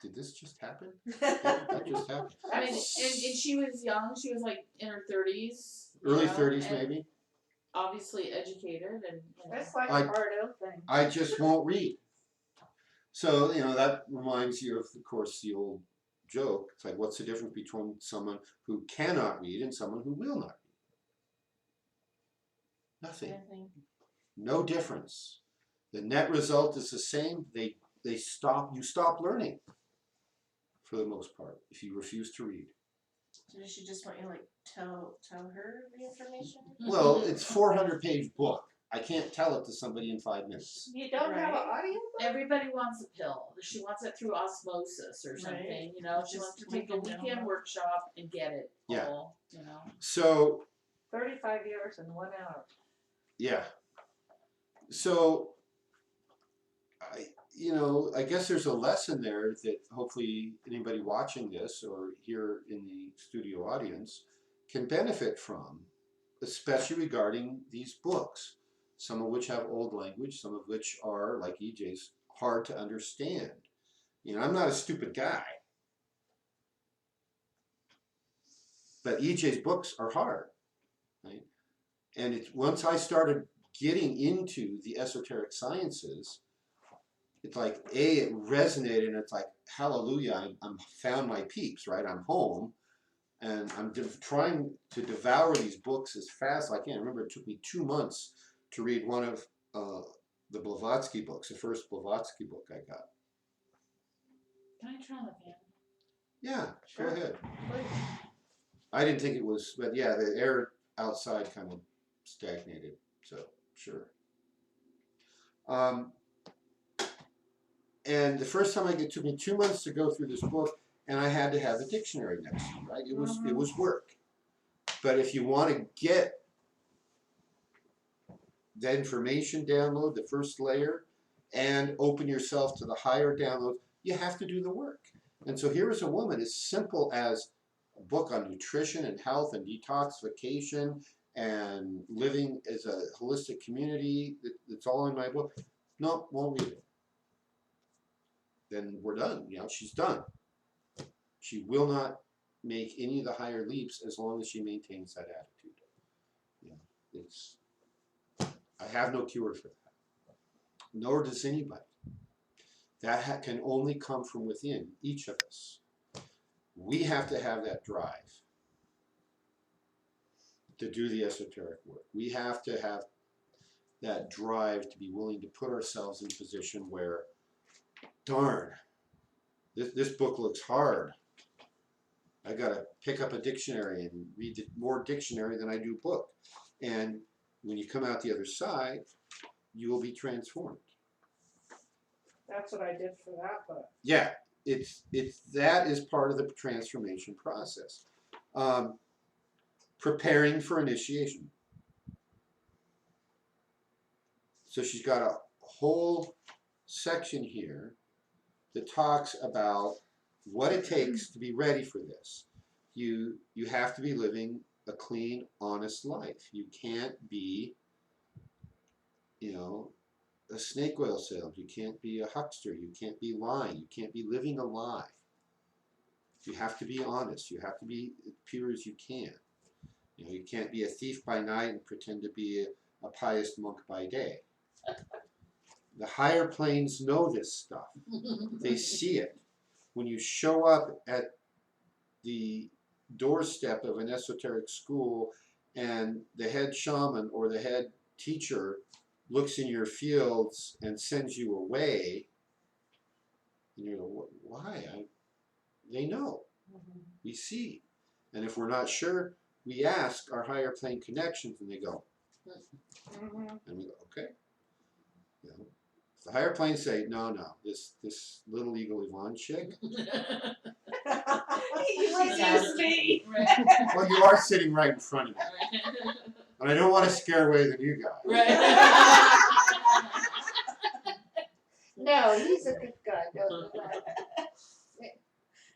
did this just happen? That just happened. I mean, and she was young. She was like in her 30s. Early 30s, maybe. Obviously educated. And That's like a Bardo thing. I just won't read. So, that reminds you of course, the old joke. It's like, what's the difference between someone who cannot read and someone who will not read? Nothing. No difference. The net result is the same. You stop learning for the most part if you refuse to read. So does she just want you to tell her the information? Well, it's 400-page book. I can't tell it to somebody in 5 minutes. You don't have an audio book? Everybody wants a pill. She wants it through osmosis or something, Right. you know. She Just wants to take a make a weekend download. workshop and get it Yeah. all, you know. So 35 years in 1 hour. yeah. So I guess there's a lesson there that hopefully anybody watching this or here in the studio audience can benefit from, especially regarding these books, some of which have old language, some of which are, like EJ's, hard to understand. I'm not a stupid guy, but EJ's books are hard, right? And it's once I started getting into the esoteric sciences, it's like, it resonated, and it's like, hallelujah, I'm found my peeps, right? I'm home, and I'm trying to devour these books as fast as I can. I remember it took me 2 months to read one of the Blavatsky books, the first Blavatsky book I got. Can I try on the fan? Yeah, Sure. go ahead. Please. I didn't think it was, but yeah, the air outside kind of stagnated, so sure. And the first time it took me 2 months to go through this book, and I had to have a dictionary next to me, right? It was work. But if you want to get the information download, the first layer, and open yourself to the higher download, you have to do the work. And so here is a woman as simple as a book on nutrition and health and detoxification and living as a holistic community. It's all in my book. No, won't read it. Then we're done. She's done. She will not make any of the higher leaps as long as she maintains that attitude. I have no cure for that. Nor does anybody. That can only come from within each of us. We have to have that drive to do the esoteric work. We have to have that drive to be willing to put ourselves in a position where, darn, this book looks hard. I got to pick up a dictionary and read more dictionary than I do book. And when you come out the other side, you will be transformed. That's what I did for that book. Yeah, that is part of the transformation process. Preparing for initiation. So she's got a whole section here that talks about what it takes to be ready for this. You have to be living a clean, honest life. You can't be, a snake oil salesman. You can't be a huckster. You can't be lying. You can't be living a lie. You have to be honest. You have to be as pure as you can. You can't be a thief by night and pretend to be a pious monk by day. The higher planes know this stuff. They see it. When you show up at the doorstep of an esoteric school and the head shaman or the head teacher looks in your fields and sends you away, and you go, why? They know. We see. And if we're not sure, we ask our higher plane connections, and they go. And we go, okay. If the higher planes say, no, this little Eagle Yvonne chick. She's me. Well, you are sitting right in front of me. And I don't want to scare away the new guy. Right. No, he's a good guy. Don't do that.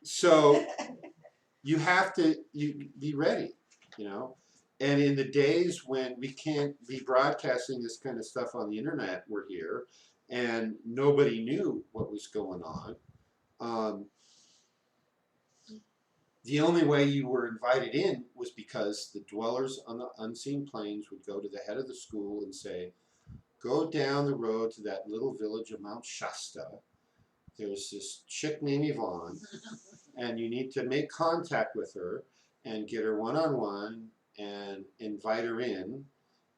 So you have to be ready, And in the days when we can't be broadcasting this kind of stuff on the internet, we're here, and nobody knew what was going on. The only way you were invited in was because the dwellers on the unseen plains would go to the head of the school and say, go down the road to that little village of Mount Shasta. There's this chick named Yvonne, and you need to make contact with her and get her one-on-one and invite her in,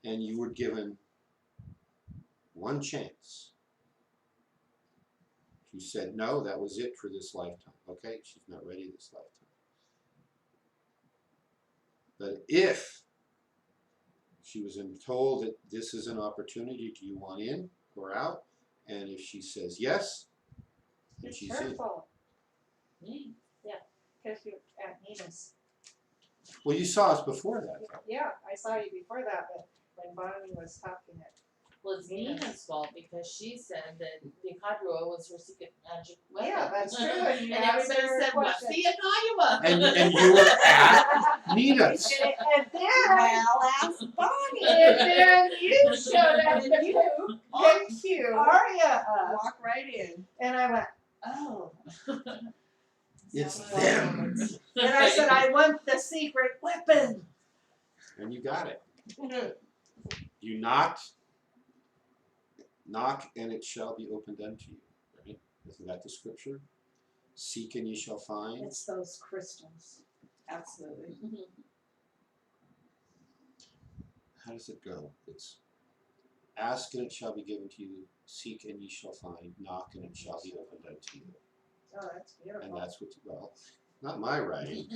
and you were given one chance. If you said no, that was it for this lifetime. Okay, she's not ready this lifetime. But if She was told that this is an opportunity. Do you want in or out? And if she says yes, then It's she's her in. fault, Mm. because you're at Nina's. Well, you saw us before that. Yeah, I saw you before that, but when Bonnie was talking it. Well, it's Nina's fault because she said that the Akadua was her secret magic weapon. Yeah, that's true, and you And asked everybody her a said, "What's question. the Akadua?" And you were at Nina's. And then, Well, ask Bonnie. and then you showed up And to you pick cute. Aria up, Walk right in. and I went, oh. It's So, them. And I said, I want the secret weapon. And you got it. You knock, and it shall be opened unto you. Right? Isn't that the scripture? Seek and ye shall find. It's those crystals. Absolutely. How does it go? It's ask and it shall be given to you. Seek and ye shall find. Knock and it shall be opened unto you. Oh, that's And beautiful. that's what, well, not my writing.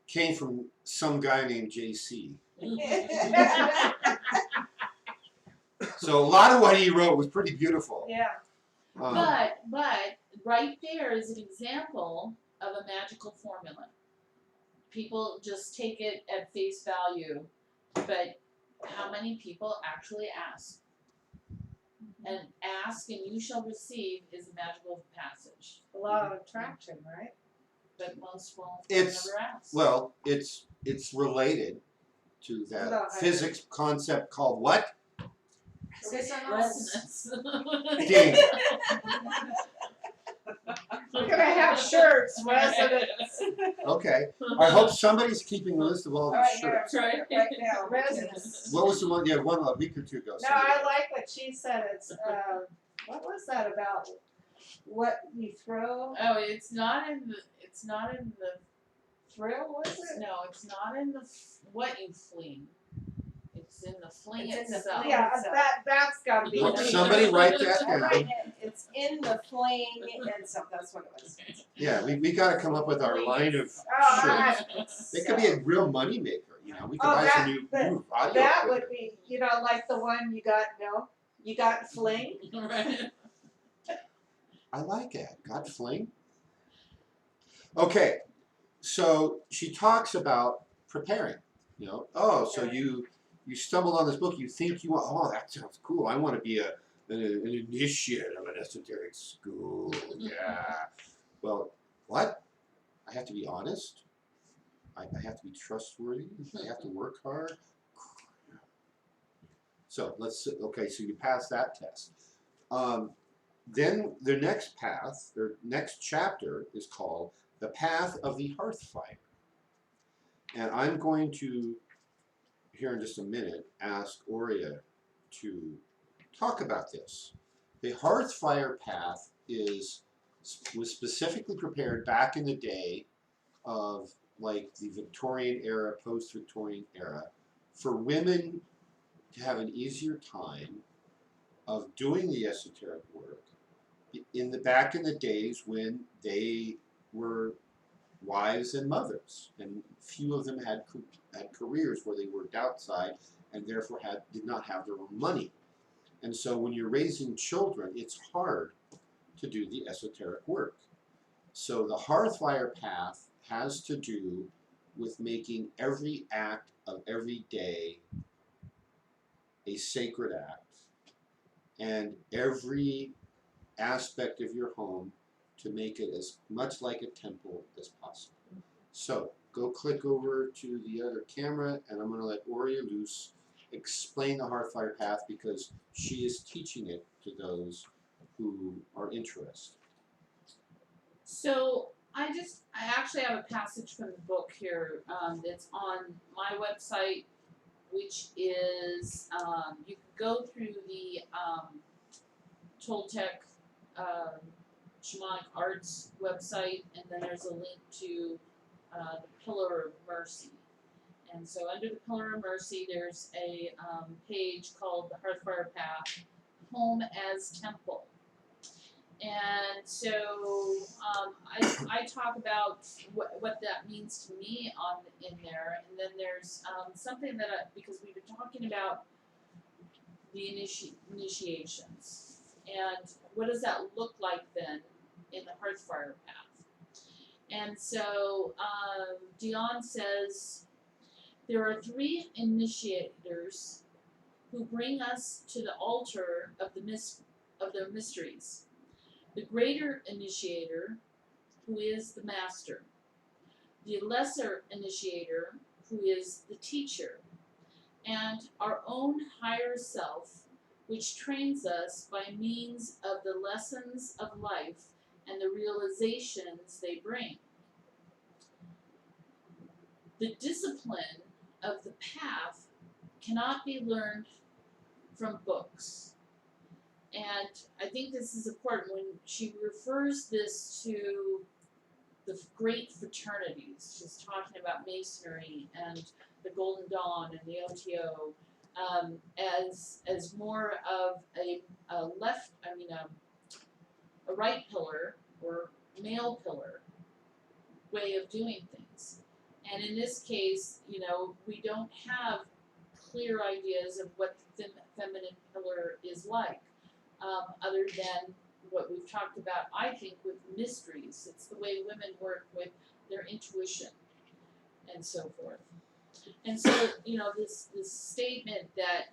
Came from some guy named JC. So a lot of what he wrote was pretty beautiful. Yeah. But right there is an example of a magical formula. People just take it at face value, but how many people actually ask? And ask and you shall receive is a magical passage, A lot of attraction, right? but most won't It's- never ask. Well, it's related to that No, I- physics concept called what? Resonance. Ding. We're gonna have shirts, resonance. Okay. I hope somebody's keeping a list of all All these right, shirts. Right. Right now. Resonance. What was the one? Yeah, one a week or two ago. No, I like what she said. It's what was that about? What you throw? Oh, it's not in the Thrill was it? no, it's not in the what you fling. It's in the fling It's in the itself. fling. Yeah, that's gotta be. Look, the- somebody write that I write down. it. It's in the fling and so that's what it was. Yeah, we got to come up with our line of Oh, shirts. It could be a real money maker. You know, we could Oh, buy that- some new audio that equipment. would be, like the one you got fling. Right. I like that. Got fling. Okay, so she talks about preparing. You know, so you stumbled on this book. You think you want. Oh, that sounds cool. I want to be an initiate of an esoteric school. Yeah. Well, what? I have to be honest. I have to be trustworthy. I have to work hard. So so you pass that test. Then the next path, their next chapter is called The Path of the Hearthfire. And I'm going to, here in just a minute, ask Aurea to talk about this. The Hearthfire path was specifically prepared back in the day of like the Victorian era, post-Victorian era, for women to have an easier time of doing the esoteric work back in the days when they were wives and mothers, and few of them had careers where they worked outside and therefore did not have their own money. And so when you're raising children, it's hard to do the esoteric work. So the Hearthfire path has to do with making every act of every day a sacred act, and every aspect of your home to make it as much like a temple as possible. So go click over to the other camera, and I'm going to let Aurea loose explain the Hearthfire path because she is teaching it to those who are interested. So I actually have a passage from the book here that's on my website, which is you can go through the Toltec Shamanic Arts website, and then there's a link to the Pillar of Mercy. And so under the Pillar of Mercy, there's a page called the Hearthfire Path, Home as Temple. And so I talk about what that means to me in there, and then there's something that because we've been talking about the initiations and what does that look like then in the Hearthfire path. And so Dione says there are 3 initiators who bring us to the altar of the mysteries. The greater initiator, who is the master. The lesser initiator, who is the teacher. And our own higher self, which trains us by means of the lessons of life and the realizations they bring. The discipline of the path cannot be learned from books. And I think this is important when she refers this to the great fraternities. She's talking about Masonry and the Golden Dawn and the OTO as more of a right pillar or male pillar way of doing things. And in this case, we don't have clear ideas of what the feminine pillar is like, other than what we've talked about, I think, with mysteries. It's the way women work with their intuition and so forth. And so, this statement that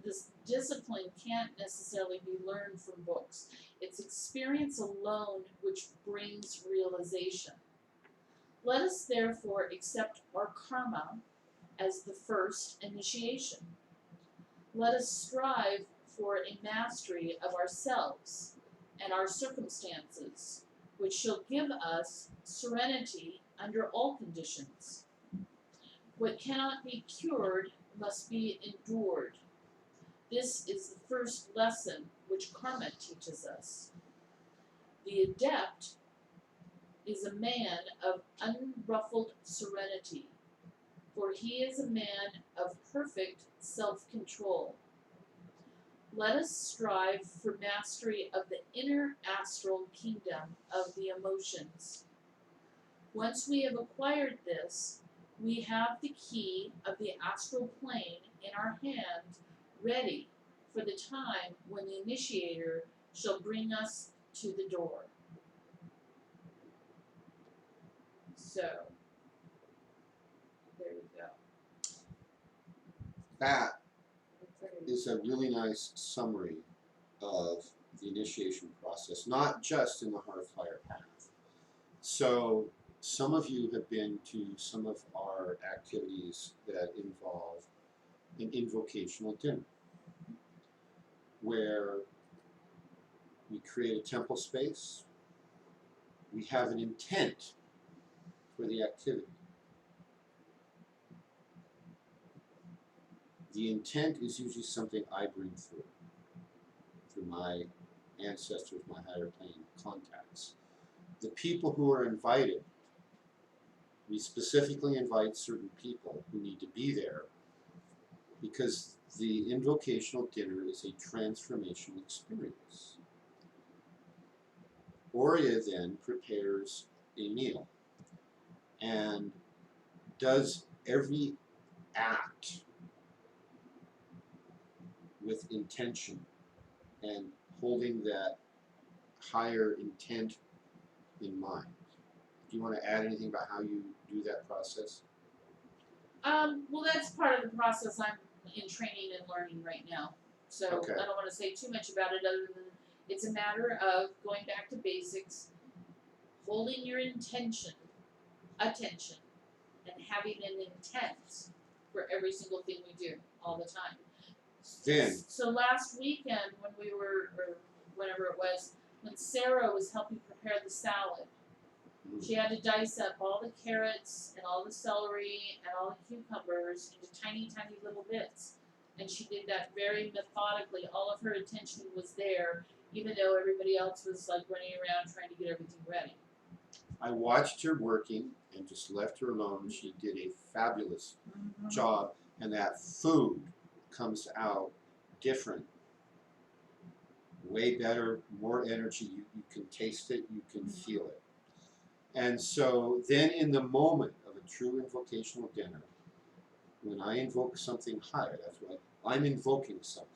this discipline can't necessarily be learned from books. It's experience alone which brings realization. Let us therefore accept our karma as the first initiation. Let us strive for a mastery of ourselves and our circumstances, which shall give us serenity under all conditions. What cannot be cured must be endured. This is the first lesson which karma teaches us. The adept is a man of unruffled serenity, for he is a man of perfect self-control. Let us strive for mastery of the inner astral kingdom of the emotions. Once we have acquired this, we have the key of the astral plane in our hand, ready for the time when the initiator shall bring us to the door. So, there you go. That is a really nice summary of the initiation process, not just in the Hearthfire path. So some of you have been to some of our activities that involve an invocational dinner, where we create a temple space, we have an intent for the activity. The intent is usually something I bring through my ancestors, my higher plane contacts. The people who are invited, we specifically invite certain people who need to be there because the invocational dinner is a transformational experience. Aurea then prepares a meal and does every act with intention and holding that higher intent in mind. Do you want to add anything about how you do that process? Well, that's part of the process I'm in training and learning right now. So Okay. I don't want to say too much about it other than it's a matter of going back to basics, holding your attention, and having an intent for every single thing we do all the time. Then. So last weekend when we were, or whenever it was, when Sarah was helping prepare the salad, she had to dice up all the carrots and all the celery and all the cucumbers into tiny, tiny little bits. And she did that very methodically. All of her attention was there, even though everybody else was like running around trying to get everything ready. I watched her working and just left her alone. She did a fabulous job, and that food comes out different way better, more energy. You can taste it, you can feel it. And so then in the moment of a true invocational dinner, when I invoke something higher, that's why I'm invoking something.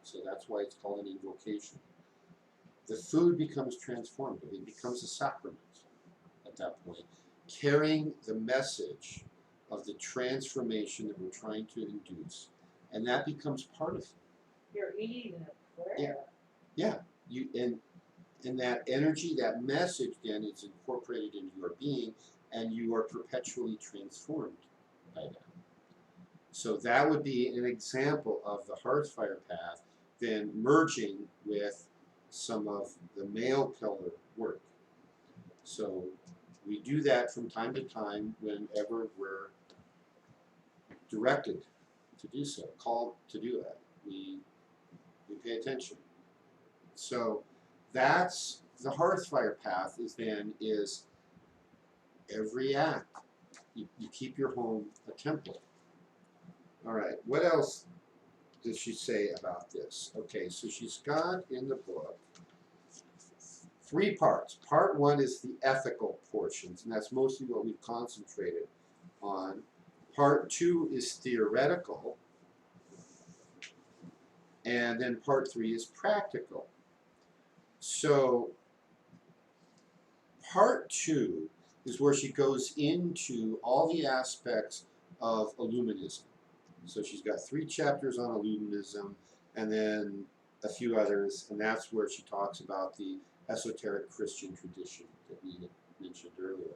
So that's why it's called an invocation. The food becomes transformative. It becomes a sacrament at that point, carrying the message of the transformation that we're trying to induce. And that becomes part of it. You're eating a prayer. Yeah. And that energy, that message then is incorporated into your being, and you are perpetually transformed by that. So that would be an example of the hearth fire path then merging with some of the male pillar work. So we do that from time to time whenever we're directed to do so, called to do it. We pay attention. So that's the hearth fire path is every act. You keep your home a temple. All right, what else does she say about this? Okay, so she's got in the book 3 parts. Part 1 is the ethical portions, and that's mostly what we've concentrated on. Part 2 is theoretical, and then part 3 is practical. So part 2 is where she goes into all the aspects of Illuminism. So she's got 3 chapters on Illuminism and then a few others, and that's where she talks about the esoteric Christian tradition that we had mentioned earlier.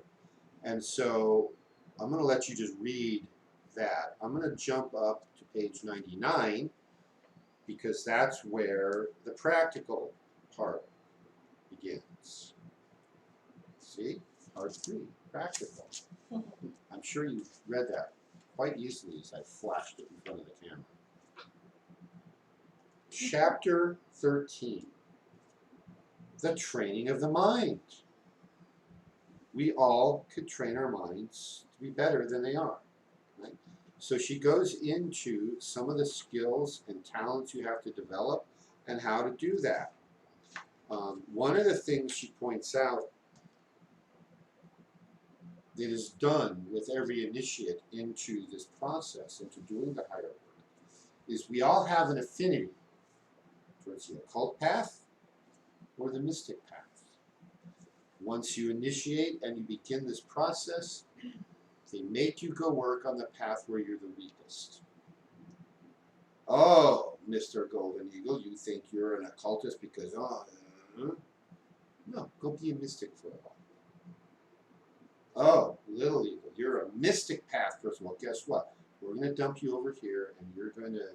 And so I'm going to let you just read that. I'm going to jump up to page 99 because that's where the practical part begins. See? Part 3, practical. I'm sure you've read that quite easily as I flashed it in front of the camera. Chapter 13, the training of the mind. We all could train our minds to be better than they are. Right? So she goes into some of the skills and talents you have to develop and how to do that. One of the things she points out that is done with every initiate into this process, into doing the higher work, is we all have an affinity towards the occult path or the mystic path. Once you initiate and you begin this process, they make you go work on the path where you're the weakest. Oh, Mr. Golden Eagle, you think you're an occultist because, no, go be a mystic for a while. Oh, Little Eagle, you're a mystic path person. Well, guess what? We're going to dump you over here, and you're going to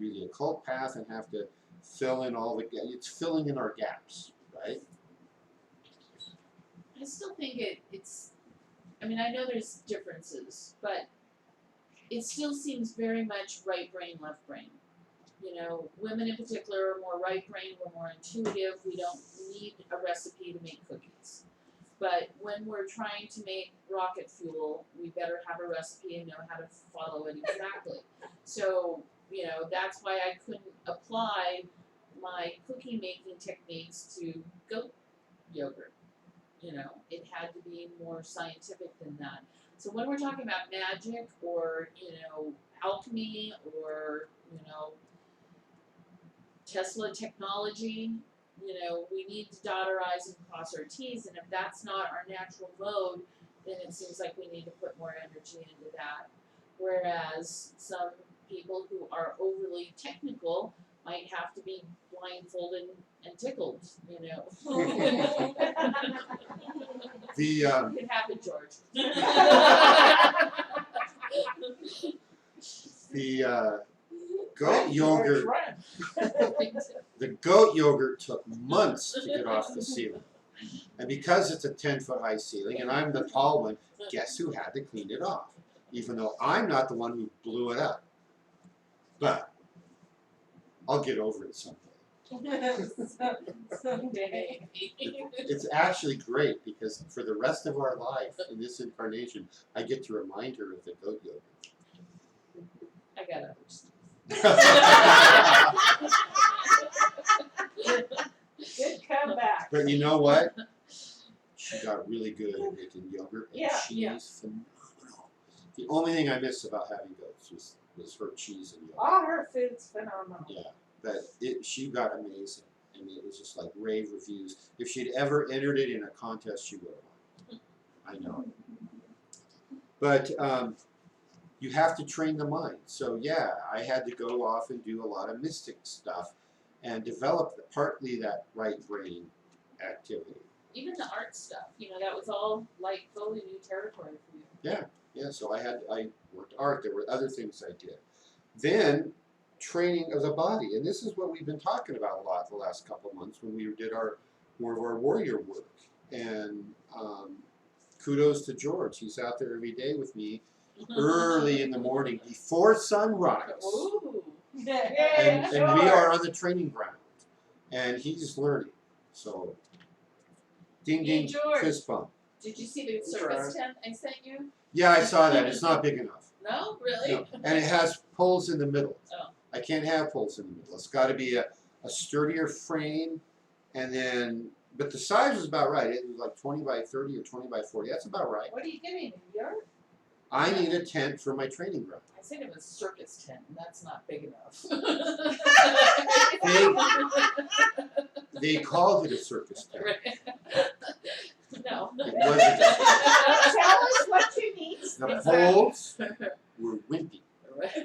do the occult path and have to fill in all the gaps. It's filling in our gaps, right? I still think it's, I mean, I know there's differences, but it still seems very much right brain, left brain. You know, women in particular are more right brain, we're more intuitive, we don't need a recipe to make cookies. But when we're trying to make rocket fuel, we better have a recipe and know how to follow it exactly. So, you know, that's why I couldn't apply my cookie making techniques to goat yogurt. You know, it had to be more scientific than that. So when we're talking about magic or, you know, alchemy or, you know, Tesla technology, you know, we need to dot our I's and cross our T's, and if that's not our natural mode, then it seems like we need to put more energy into that. Whereas some people who are overly technical might have to be blindfolded and tickled, you know. The It can happen, George. the goat yogurt. The goat yogurt took months to get off the ceiling. And because it's a 10-foot high ceiling and I'm the tall one, guess who had to clean it off? Even though I'm not the one who blew it up. But I'll get over it someday. Someday. It's actually great because for the rest of our life in this incarnation, I get to remind her of the goat yogurt. I got others. Good comeback. But you know what? She got really good at making yogurt and Yeah, cheese. yeah. Phenomenal. The only thing I missed about having goats was her cheese and yogurt. All her food's phenomenal. Yeah, but she got amazing. I mean, it was just like rave reviews. If she'd ever entered it in a contest, she would have won. I know it. But you have to train the mind. So yeah, I had to go off and do a lot of mystic stuff and develop partly that right brain activity. Even the art stuff, that was all like totally new territory for you. Yeah, so I worked art. There were other things I did. Then training of the body, and this is what we've been talking about a lot the last couple of months when we did more of our warrior work. And kudos to George. He's out there every day with me early in the morning before sunrise. Ooh. And we are on the training ground. And he's learning. So ding Hey, ding George. fist bump. Did you see the service tent I sent you? Yeah, I saw that. It's not big enough. No, really? No. And it has poles in the middle. Oh. I can't have poles in the middle. It's got to be a sturdier frame, and then, but the size was about right. It was like 20 by 30 or 20 by 40. That's about right. What are you getting? A yard? I need a tent for my training ground. I said it was circus tent, and that's not big enough. They called it a circus tent. No. It wasn't. Tell us what you need. The poles were wimpy.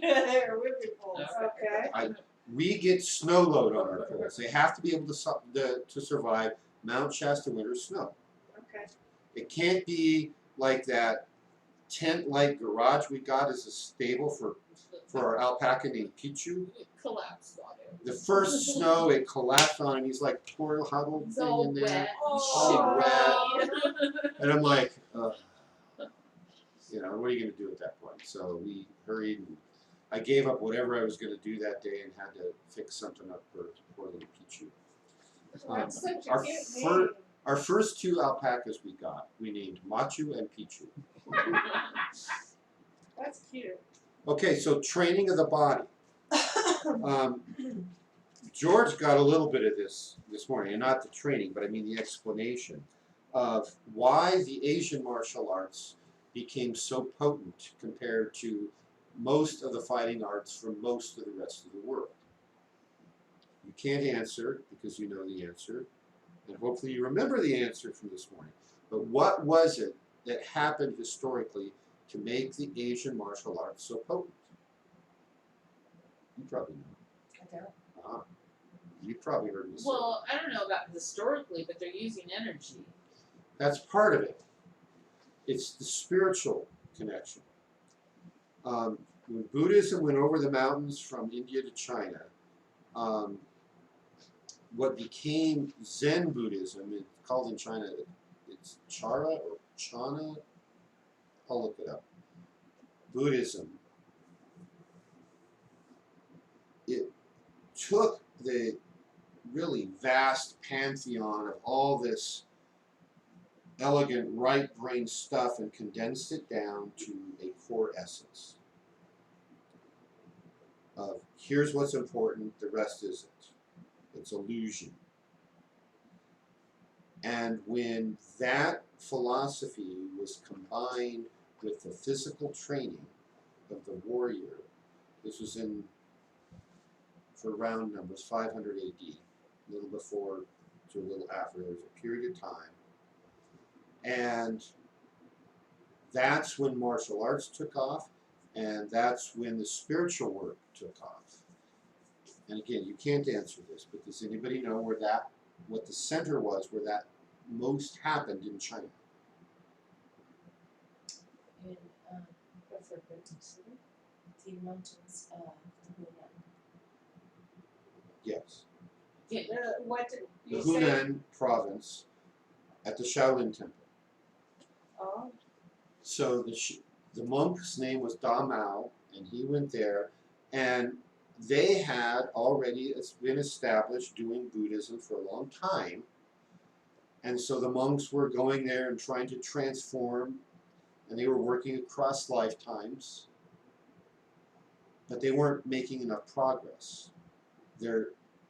They're whipping poles. Okay. We get snow load on our poles. They have to be able to survive Mount Shasta winter snow. Okay. It can't be like that tent-like garage we got as a stable for our alpaca named Pichu. It collapsed on him. The first snow, it collapsed on him. He's like poor huddled It's thing all in there. wet. Oh, Shit. And I'm like, what are you going to do at that point? So we hurried, and I gave up whatever I was going to do that day and had to fix something up for poor little Pichu. That's such a our cute fir- name. Our first two alpacas we got, we named Machu and Pichu. That's cute. Okay, so training of the body. George got a little bit of this morning, and not the training, but I mean the explanation of why the Asian martial arts became so potent compared to most of the fighting arts from most of the rest of the world. You can't answer because you know the answer, and hopefully you remember the answer from this morning. But what was it that happened historically to make the Asian martial arts so potent? You probably know. I don't. You probably heard me say. Well, I don't know about historically, but they're using energy. That's part of it. It's the spiritual connection. When Buddhism went over the mountains from India to China, what became Zen Buddhism, it's called in China, it's Chara or Chana, I'll look it up. Buddhism, it took the really vast pantheon of all this elegant right brain stuff and condensed it down to a core essence of here's what's important, the rest isn't. It's illusion. And when that philosophy was combined with the physical training of the warrior, this was for round numbers, 500 AD, a little before to a little after, there was a period of time. And that's when martial arts took off, and that's when the spiritual work took off. And again, you can't answer this, but does anybody know what the center was where that most happened in China? In the mountains of Hunan. Yes. What did The you say? Hunan province at the Shaolin Temple. Oh, So the monk's name was Da Mao, and he went there, and they had already been established doing Buddhism for a long time, and so the monks were going there and trying to transform, and they were working across lifetimes, but they weren't making enough progress.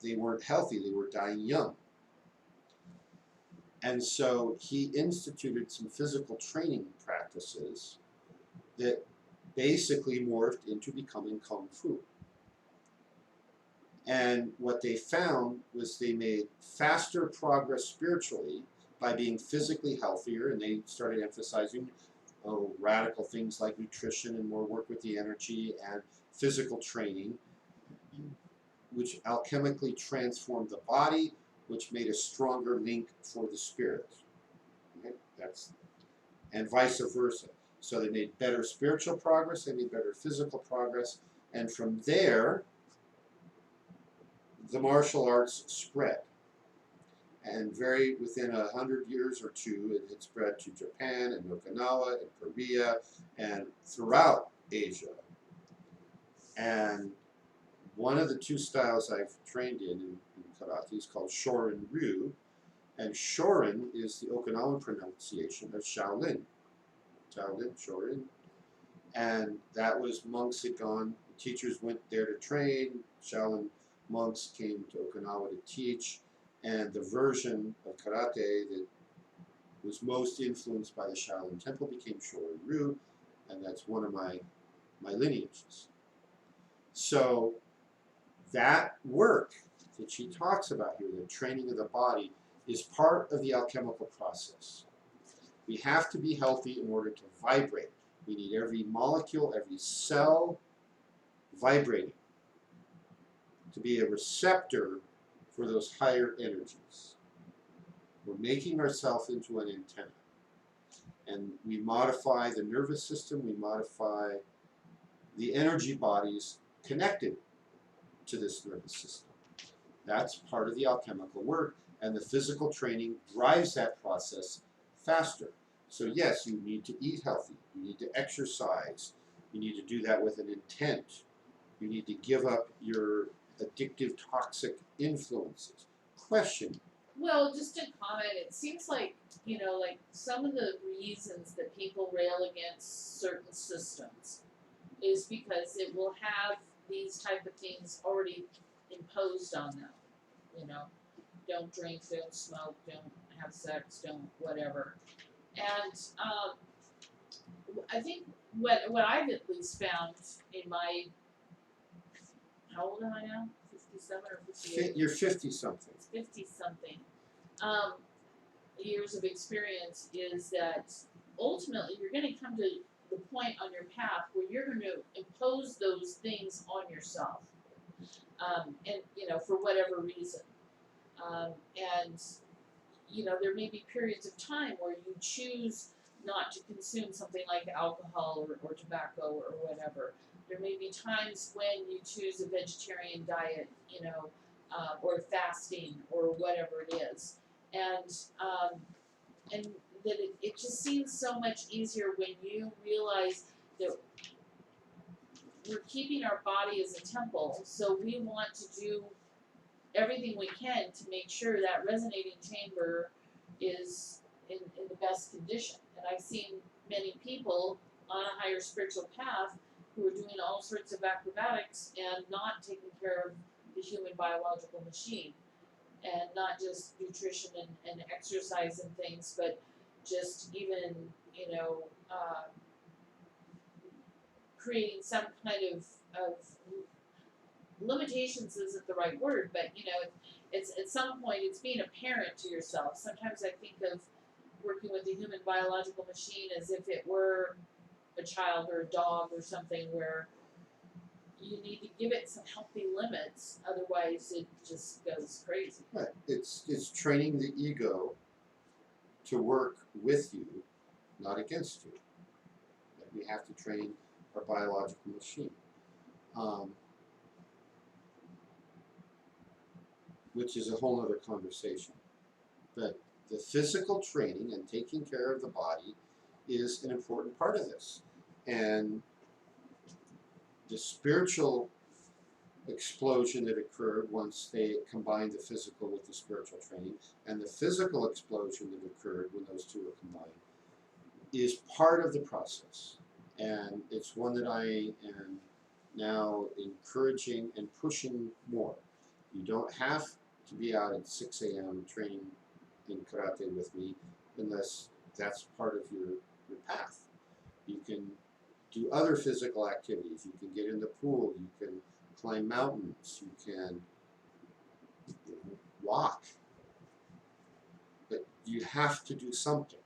they weren't healthy, they were dying young. And so he instituted some physical training practices that basically morphed into becoming Kung Fu. And what they found was they made faster progress spiritually by being physically healthier, and they started emphasizing radical things like nutrition and more work with the energy and physical training, which alchemically transformed the body, which made a stronger link for the spirit. Okay? And vice versa. So they made better spiritual progress, they made better physical progress, and from there, the martial arts spread. And within 100 years or two, it had spread to Japan and Okinawa and Korea and throughout Asia. And one of the two styles I've trained in karate is called Shorin Ryu, and Shorin is the Okinawan pronunciation of Shaolin. Shaolin, Shorin. And that was monks had gone, teachers went there to train, Shaolin monks came to Okinawa to teach, and the version of karate that was most influenced by the Shaolin Temple became Shorin Ryu, and that's one of my lineages. So that work that she talks about here, the training of the body, is part of the alchemical process. We have to be healthy in order to vibrate. We need every molecule, every cell vibrating to be a receptor for those higher energies. We're making ourselves into an antenna. And we modify the nervous system, we modify the energy bodies connected to this nervous system. That's part of the alchemical work, and the physical training drives that process faster. So yes, you need to eat healthy, you need to exercise, you need to do that with an intent, you need to give up your addictive, toxic influences. Question. Well, just to comment, it seems like, like some of the reasons that people rail against certain systems is because it will have these type of things already imposed on them. Don't drink, don't smoke, don't have sex, don't whatever. And I think what I've at least found in my, how old am I now? 57 or 58? You're 50-something. 50-something. Years of experience is that ultimately you're going to come to the point on your path where you're going to impose those things on yourself, and for whatever reason, and there may be periods of time where you choose not to consume something like alcohol or tobacco or whatever. There may be times when you choose a vegetarian diet, or fasting or whatever it is. And that it just seems so much easier when you realize that we're keeping our body as a temple, so we want to do everything we can to make sure that resonating chamber is in the best condition. And I've seen many people on a higher spiritual path who are doing all sorts of acrobatics and not taking care of the human biological machine. And not just nutrition and exercise and things, but just even, creating some kind of limitations isn't the right word, but it's at some point it's being a parent to yourself. Sometimes I think of working with the human biological machine as if it were a child or a dog or something, where you need to give it some healthy limits, otherwise it just goes crazy. Right. It's training the ego to work with you, not against you. We have to train our biological machine, which is a whole other conversation. But the physical training and taking care of the body is an important part of this. And the spiritual explosion that occurred once they combined the physical with the spiritual training, and the physical explosion that occurred when those two were combined, is part of the process. And it's one that I am now encouraging and pushing more. You don't have to be out at 6 a.m. training in karate with me unless that's part of your path. You can do other physical activities. You can get in the pool. You can climb mountains. You can walk. But you have to do something.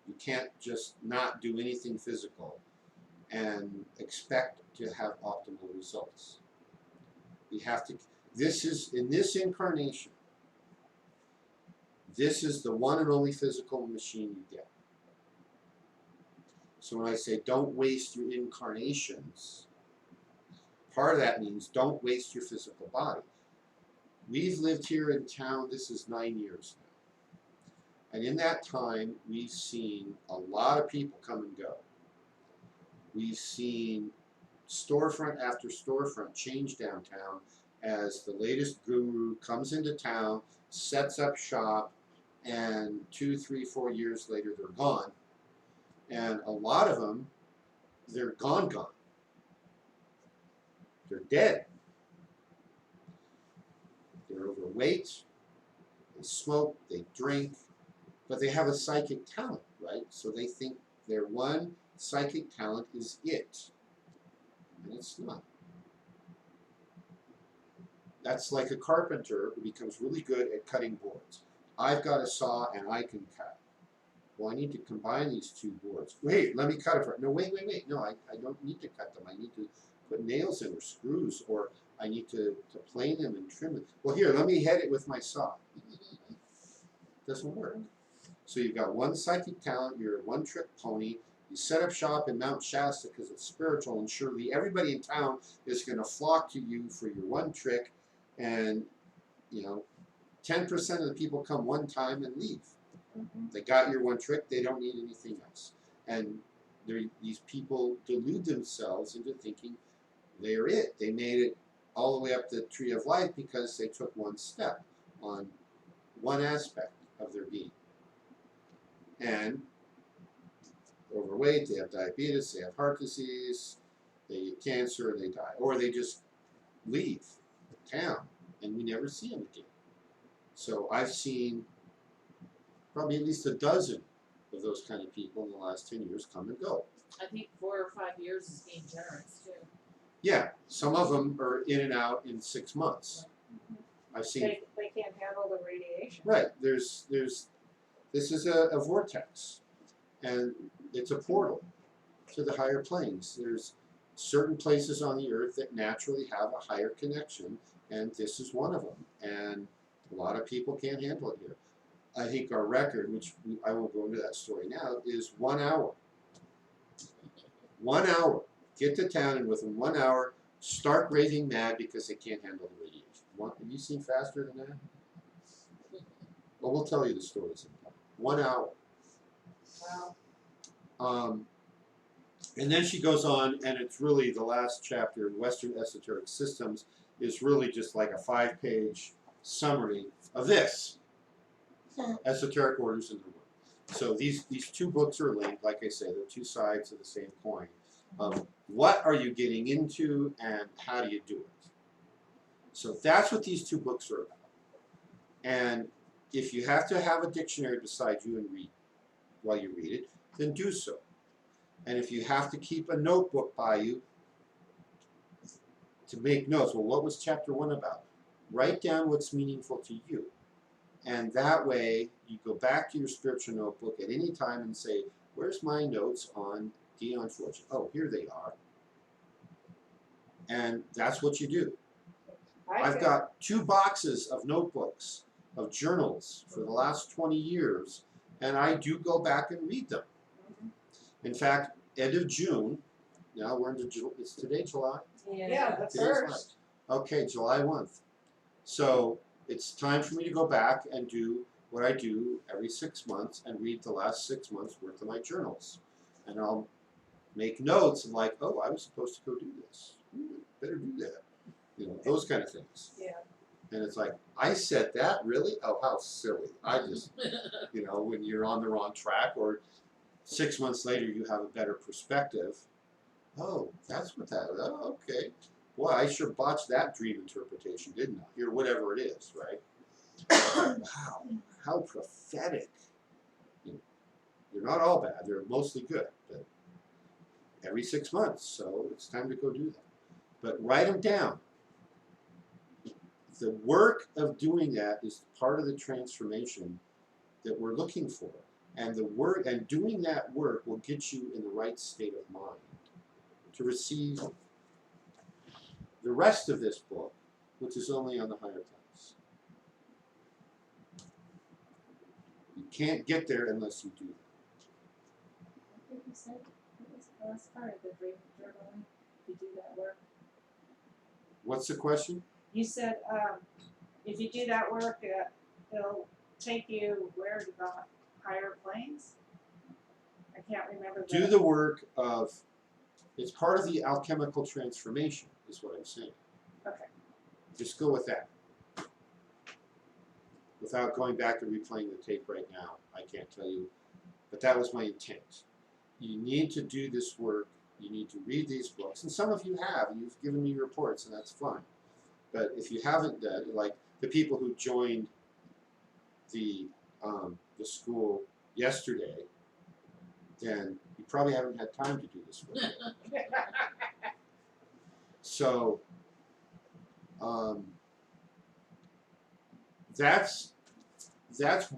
You can't just not do anything physical and expect to have optimal results. You have to, this is, in this incarnation, this is the one and only physical machine you get. So when I say don't waste your incarnations, part of that means don't waste your physical body. We've lived here in town, this is 9 years now. And in that time, we've seen a lot of people come and go. We've seen storefront after storefront change downtown as the latest guru comes into town, sets up shop, and 2, 3, 4 years later they're gone. And a lot of them, they're gone. They're dead. They're overweight, they smoke, they drink, but they have a psychic talent, right? So they think their one psychic talent is it. And it's not. That's like a carpenter who becomes really good at cutting boards. I've got a saw and I can cut. Well, I need to combine these two boards. Wait, let me cut it for it. No, wait. No, I don't need to cut them. I need to put nails in or screws, or I need to plane them and trim it. Well, here, let me head it with my saw. Doesn't work. So you've got one psychic talent, you're a one-trick pony, you set up shop in Mount Shasta because it's spiritual, and surely everybody in town is going to flock to you for your one trick, and, 10% of the people come one time and leave. They got your one trick, they don't need anything else. And these people delude themselves into thinking they're it. They made it all the way up the tree of life because they took one step on one aspect of their being. And overweight, they have diabetes, they have heart disease, they get cancer, they die. Or they just leave town and we never see them again. So I've seen probably at least a dozen of those kind of people in the last 10 years come and go. I think 4 or 5 years is being generous too. Yeah, some of them are in and out in 6 months. I've seen. They can't handle the radiation. Right. This is a vortex, and it's a portal to the higher planes. There's certain places on the earth that naturally have a higher connection, and this is one of them. And a lot of people can't handle it here. I think our record, which I won't go into that story now, is 1 hour. 1 hour. Get to town, and within 1 hour, start raving mad because they can't handle the radiation. Have you seen faster than that? Well, we'll tell you the stories. 1 hour. Wow. And then she goes on, and it's really the last chapter in Western Esoteric Systems is really just like a 5-page summary of this. Esoteric Orders in the World. So these 2 books are linked. Like I say, they're 2 sides of the same coin. What are you getting into, and how do you do it? So that's what these 2 books are about. And if you have to have a dictionary beside you and read while you read it, then do so. And if you have to keep a notebook by you to make notes, well, what was chapter 1 about? Write down what's meaningful to you. And that way, you go back to your spiritual notebook at any time and say, where's my notes on Dione Fortune? Oh, here they are. And that's what you do. I've got 2 boxes of notebooks, of journals for the last 20 years, and I do go back and read them. In fact, end of June, now we're into July, is today July? Yeah, the Today's first. Okay, July 1. So it's time for me to go back and do what I do every 6 months and read the last 6 months worth of my journals. And I'll make notes of like, oh, I was supposed to go do this. Better do that. Those kind of things. Yeah. And it's like, I said that? Really? Oh, how silly. I just, when you're on the wrong track, or 6 months later you have a better perspective. Oh, that's what that is. Oh, okay. Boy, I sure botched that dream interpretation, didn't I? Or whatever it is, right? Wow, how prophetic. They're not all bad, they're mostly good, but every 6 months, so it's time to go do that. But write them down. The work of doing that is part of the transformation that we're looking for. And the work and doing that work will get you in the right state of mind to receive the rest of this book, which is only on the higher planes. You can't get there unless you do that. I think you said, what was the last part of the dream journaling? If you do that work. What's the question? You said, if you do that work, it'll take you where to the higher planes? I can't remember. Do the work of, it's part of the alchemical transformation, is what I'm saying. Okay. Just go with that. Without going back and replaying the tape right now, I can't tell you, but that was my intent. You need to do this work, you need to read these books, and some of you have, and you've given me reports, and that's fine. But if you haven't done, like the people who joined the school yesterday, then you probably haven't had time to do this work yet. So that's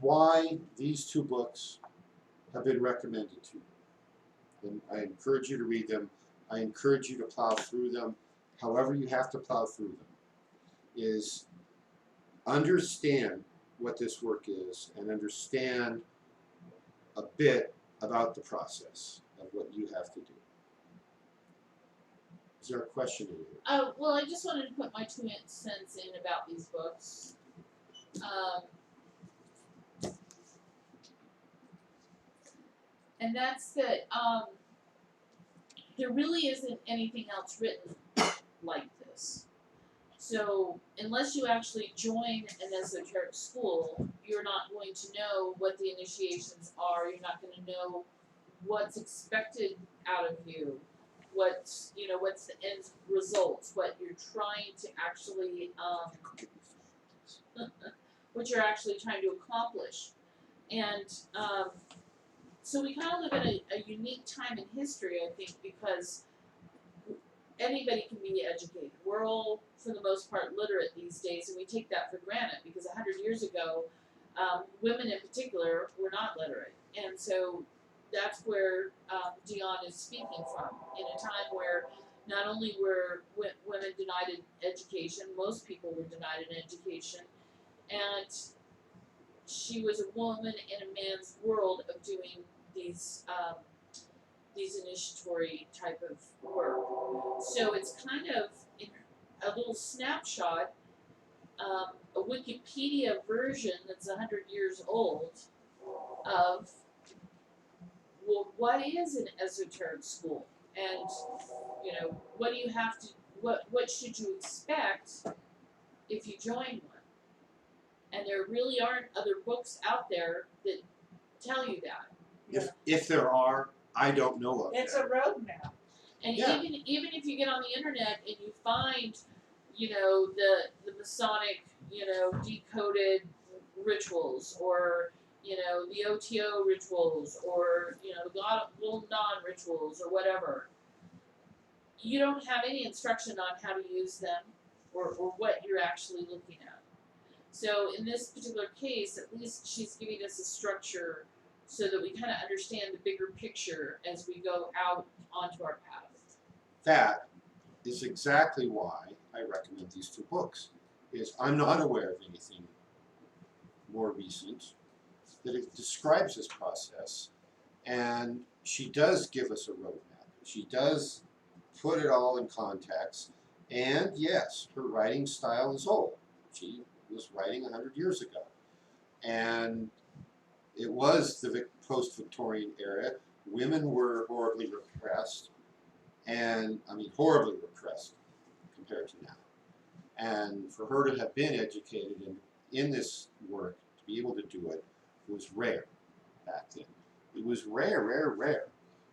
why these two books have been recommended to you. And I encourage you to read them. I encourage you to plow through them. However you have to plow through them, is understand what this work is and understand a bit about the process of what you have to do. Is there a question in here? Oh, well, I just wanted to put my 2 cents in about these books. And that's that there really isn't anything else written like this. So unless you actually join an esoteric school, you're not going to know what the initiations are. You're not going to know what's expected out of you, what's the end results, what you're trying to actually what you're actually trying to accomplish. And so we kind of live in a unique time in history, I think, because anybody can be educated. We're all, for the most part, literate these days, and we take that for granted because 100 years ago, women in particular were not literate. And so that's where Dione is speaking from, in a time where not only were women denied an education, most people were denied an education, and she was a woman in a man's world of doing these initiatory type of work. So it's kind of a little snapshot, a Wikipedia version that's 100 years old of, well, what is an esoteric school, and what do you have to, what should you expect if you join one? And there really aren't other books out there that tell you that. If there are, I don't know of It's them. a roadmap. And Yeah. even if you get on the internet and you find, the Masonic, decoded rituals, or the OTO rituals, or the Golden Dawn rituals, or whatever, you don't have any instruction on how to use them, or what you're actually looking at. So in this particular case, at least she's giving us a structure so that we kind of understand the bigger picture as we go out onto our path. That is exactly why I recommend these two books. Is I'm not aware of anything more recent that it describes this process, and she does give us a roadmap. She does put it all in context, and yes, her writing style is old. She was writing 100 years ago, and it was the post-Victorian era. Women were horribly repressed, and horribly repressed compared to now. And for her to have been educated in this work, to be able to do it, was rare back then. It was rare.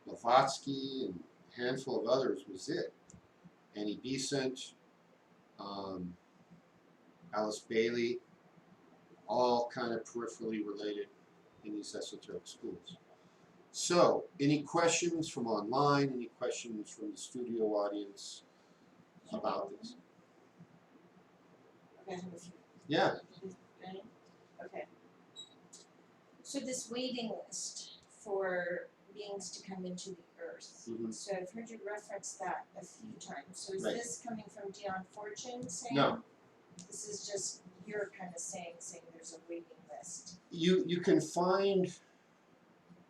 Blavatsky and a handful of others was it. Annie Besant, Alice Bailey, all kind of peripherally related in these esoteric schools. So, any questions from online? Any questions from the studio audience about this? Okay, I have a few. Yeah. Ready? Okay. So this waiting list for beings to come into the earth. Mhm. So I've heard you reference that a few times. So is Right. this coming from Dione Fortune saying? No. This is just you're kind of saying there's a waiting list. You can find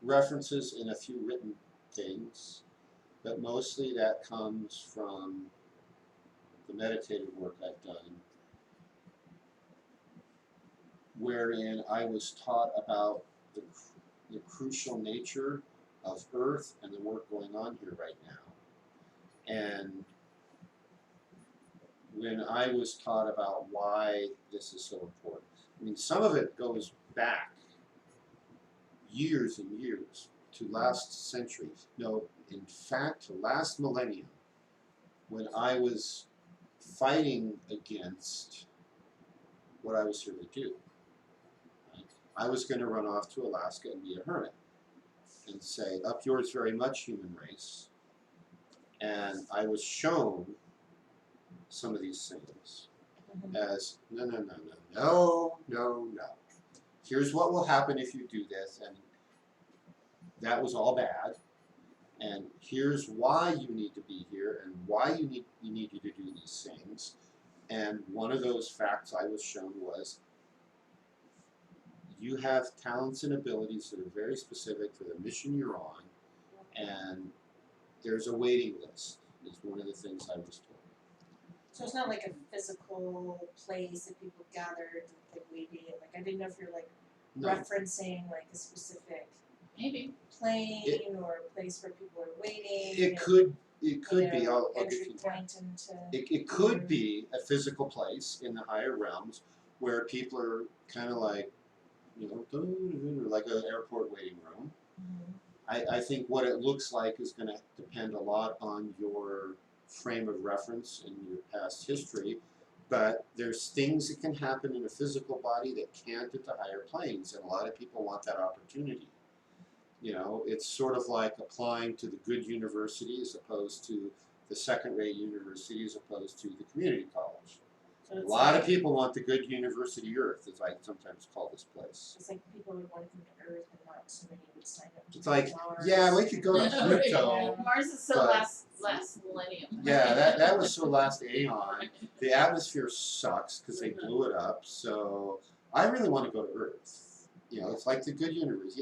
references in a few written things, but mostly that comes from the meditative work I've done, wherein I was taught about the crucial nature of Earth and the work going on here right now. And when I was taught about why this is so important, I mean, some of it goes back years and years to last century. No, in fact, to last millennium, when I was fighting against what I was here to do. I was going to run off to Alaska and be a hermit and say, up yours very much, human race. And I was shown some of these things as, no. Here's what will happen if you do this. And that was all bad. And here's why you need to be here and why you need you to do these things. And one of those facts I was shown was, you have talents and abilities that are very specific for the mission you're on, and there's a waiting list, is one of the things I was told. So it's not like a physical place that people gathered, like waiting. Like I didn't know if you're like No. referencing like a specific Maybe. plane or a place where people are waiting. It could you be, know, I'll give entry you, point into. it could be a physical place in the higher realms where people are kind of like, you know, like an airport waiting room. I think what it looks like is going to depend a lot on your frame of reference and your past history, but there's things that can happen in a physical body that can't at the higher planes, and a lot of people want that opportunity. You know, it's sort of like applying to the good university as opposed to the second-rate university as opposed to the community college. So A it's lot like, of people want the good university Earth, as I sometimes call this place. It's like people would want to come to Earth and not somebody would sign up to It's go like, to Mars. yeah, we could go to Right, Pluto. Mars is so but- last millennium. Yeah, that was so last aeon. The atmosphere sucks because they blew it up. So I really want to go to Earth. You know, it's like the good universe.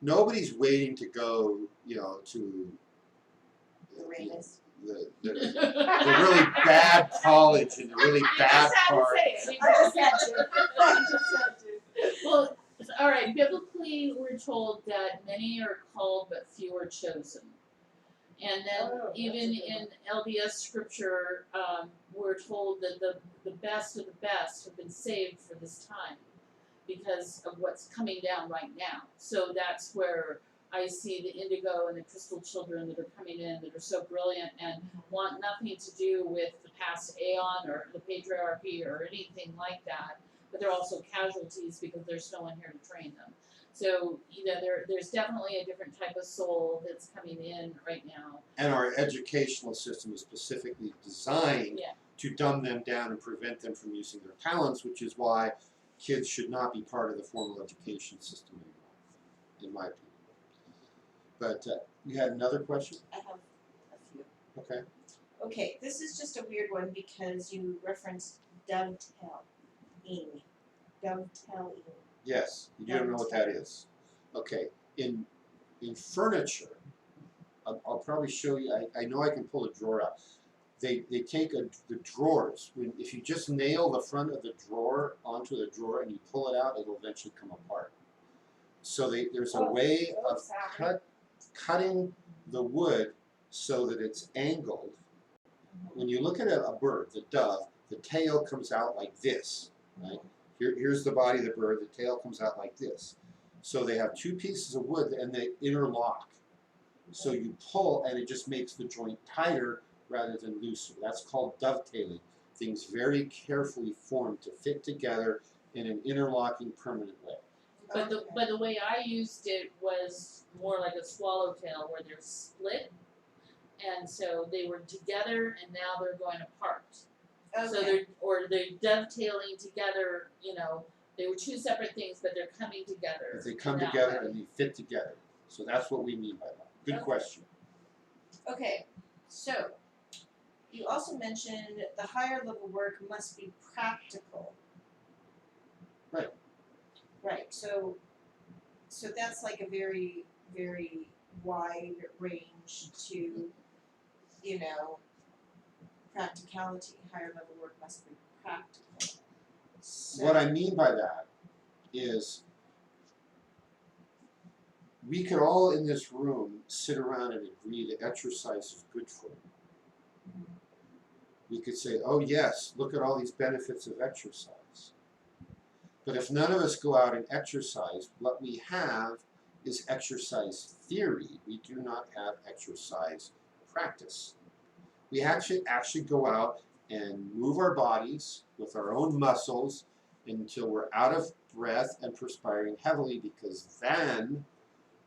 Nobody's waiting to go, you know, to Uranus. the really bad college and the really bad part. I just had to. Well, all right. Biblically, we're told that many are called, but few are chosen. And then Oh, even that's a good in LDS scripture, we're told that the best of the best have been saved for this time because of what's coming down right now. So that's where I see the indigo and the crystal children that are coming in that are so brilliant and want nothing to do with the past aeon or the patriarchy or anything like that. But they're also casualties because there's no one here to train them. So, you know, there's definitely a different type of soul that's coming in right now. And our educational system is specifically designed Yeah. to dumb them down and prevent them from using their talents, which is why kids should not be part of the formal education system anymore, in my opinion. But you had another question? I have a few. Okay. Okay, this is just a weird one because you referenced dovetailing. Dovetailing. Yes, you don't know what that is. Okay, in furniture, I'll probably show you. I know I can pull a drawer out. They take the drawers. If you just nail the front of the drawer onto the drawer and you pull it out, it'll eventually come apart. So there's a way of cutting the wood so that it's angled. When you look at a bird, the dove, the tail comes out like this, right? Here's the body of the bird, the tail comes out like this. So they have two pieces of wood and they interlock. So you pull and it just makes the joint tighter rather than looser. That's called dovetailing. Things very carefully formed to fit together in an interlocking permanent way. But the way I used it was more like a swallowtail where they're split, and so they were together and now they're going apart. So they're dovetailing together. You know, they were two separate things, but they're coming together. But they come together and they fit together. So that's what we mean by that. Good question. Okay, so you also mentioned the higher level work must be practical. Right. Right. So that's like a very, very wide range to, you know, practicality. Higher level work must be practical. So, What I mean by that is we could all in this room sit around and agree that exercise is good for you. We could say, oh yes, look at all these benefits of exercise. But if none of us go out and exercise, what we have is exercise theory. We do not have exercise practice. We actually go out and move our bodies with our own muscles until we're out of breath and perspiring heavily, because then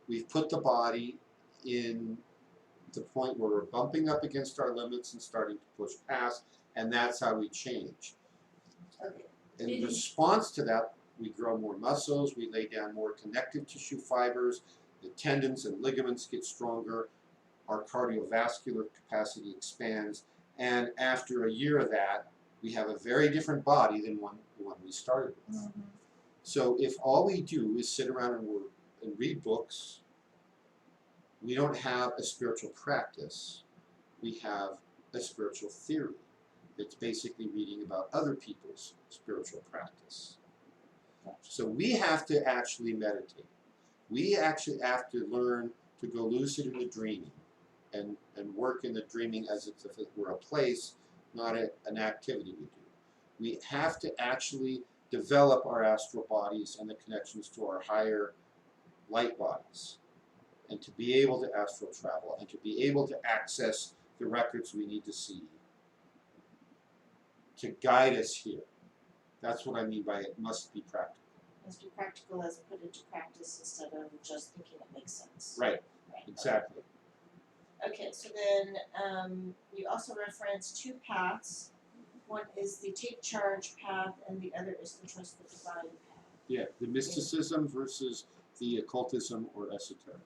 we've put the body in the point where we're bumping up against our limits and starting to push past, and that's how we change. okay. In response to that, we grow more muscles, we lay down more connective tissue fibers, the tendons and ligaments get stronger, our cardiovascular capacity expands, and after a year of that, we have a very different body than the one we started with. Mm-hmm. So if all we do is sit around and read books, we don't have a spiritual practice. We have a spiritual theory. It's basically reading about other people's spiritual practice. So we have to actually meditate. We actually have to learn to go lucid in the dreaming and work in the dreaming as if it were a place, not an activity we do. We have to actually develop our astral bodies and the connections to our higher light bodies, and to be able to astral travel, and to be able to access the records we need to see to guide us here. That's what I mean by it must be practical. It must be practical as put into practice instead of just thinking it makes sense. Right, exactly. Okay, so then you also reference two paths. One is the take charge path, and the other is the trust the divine path. Yeah, the mysticism versus the occultism or esoteric.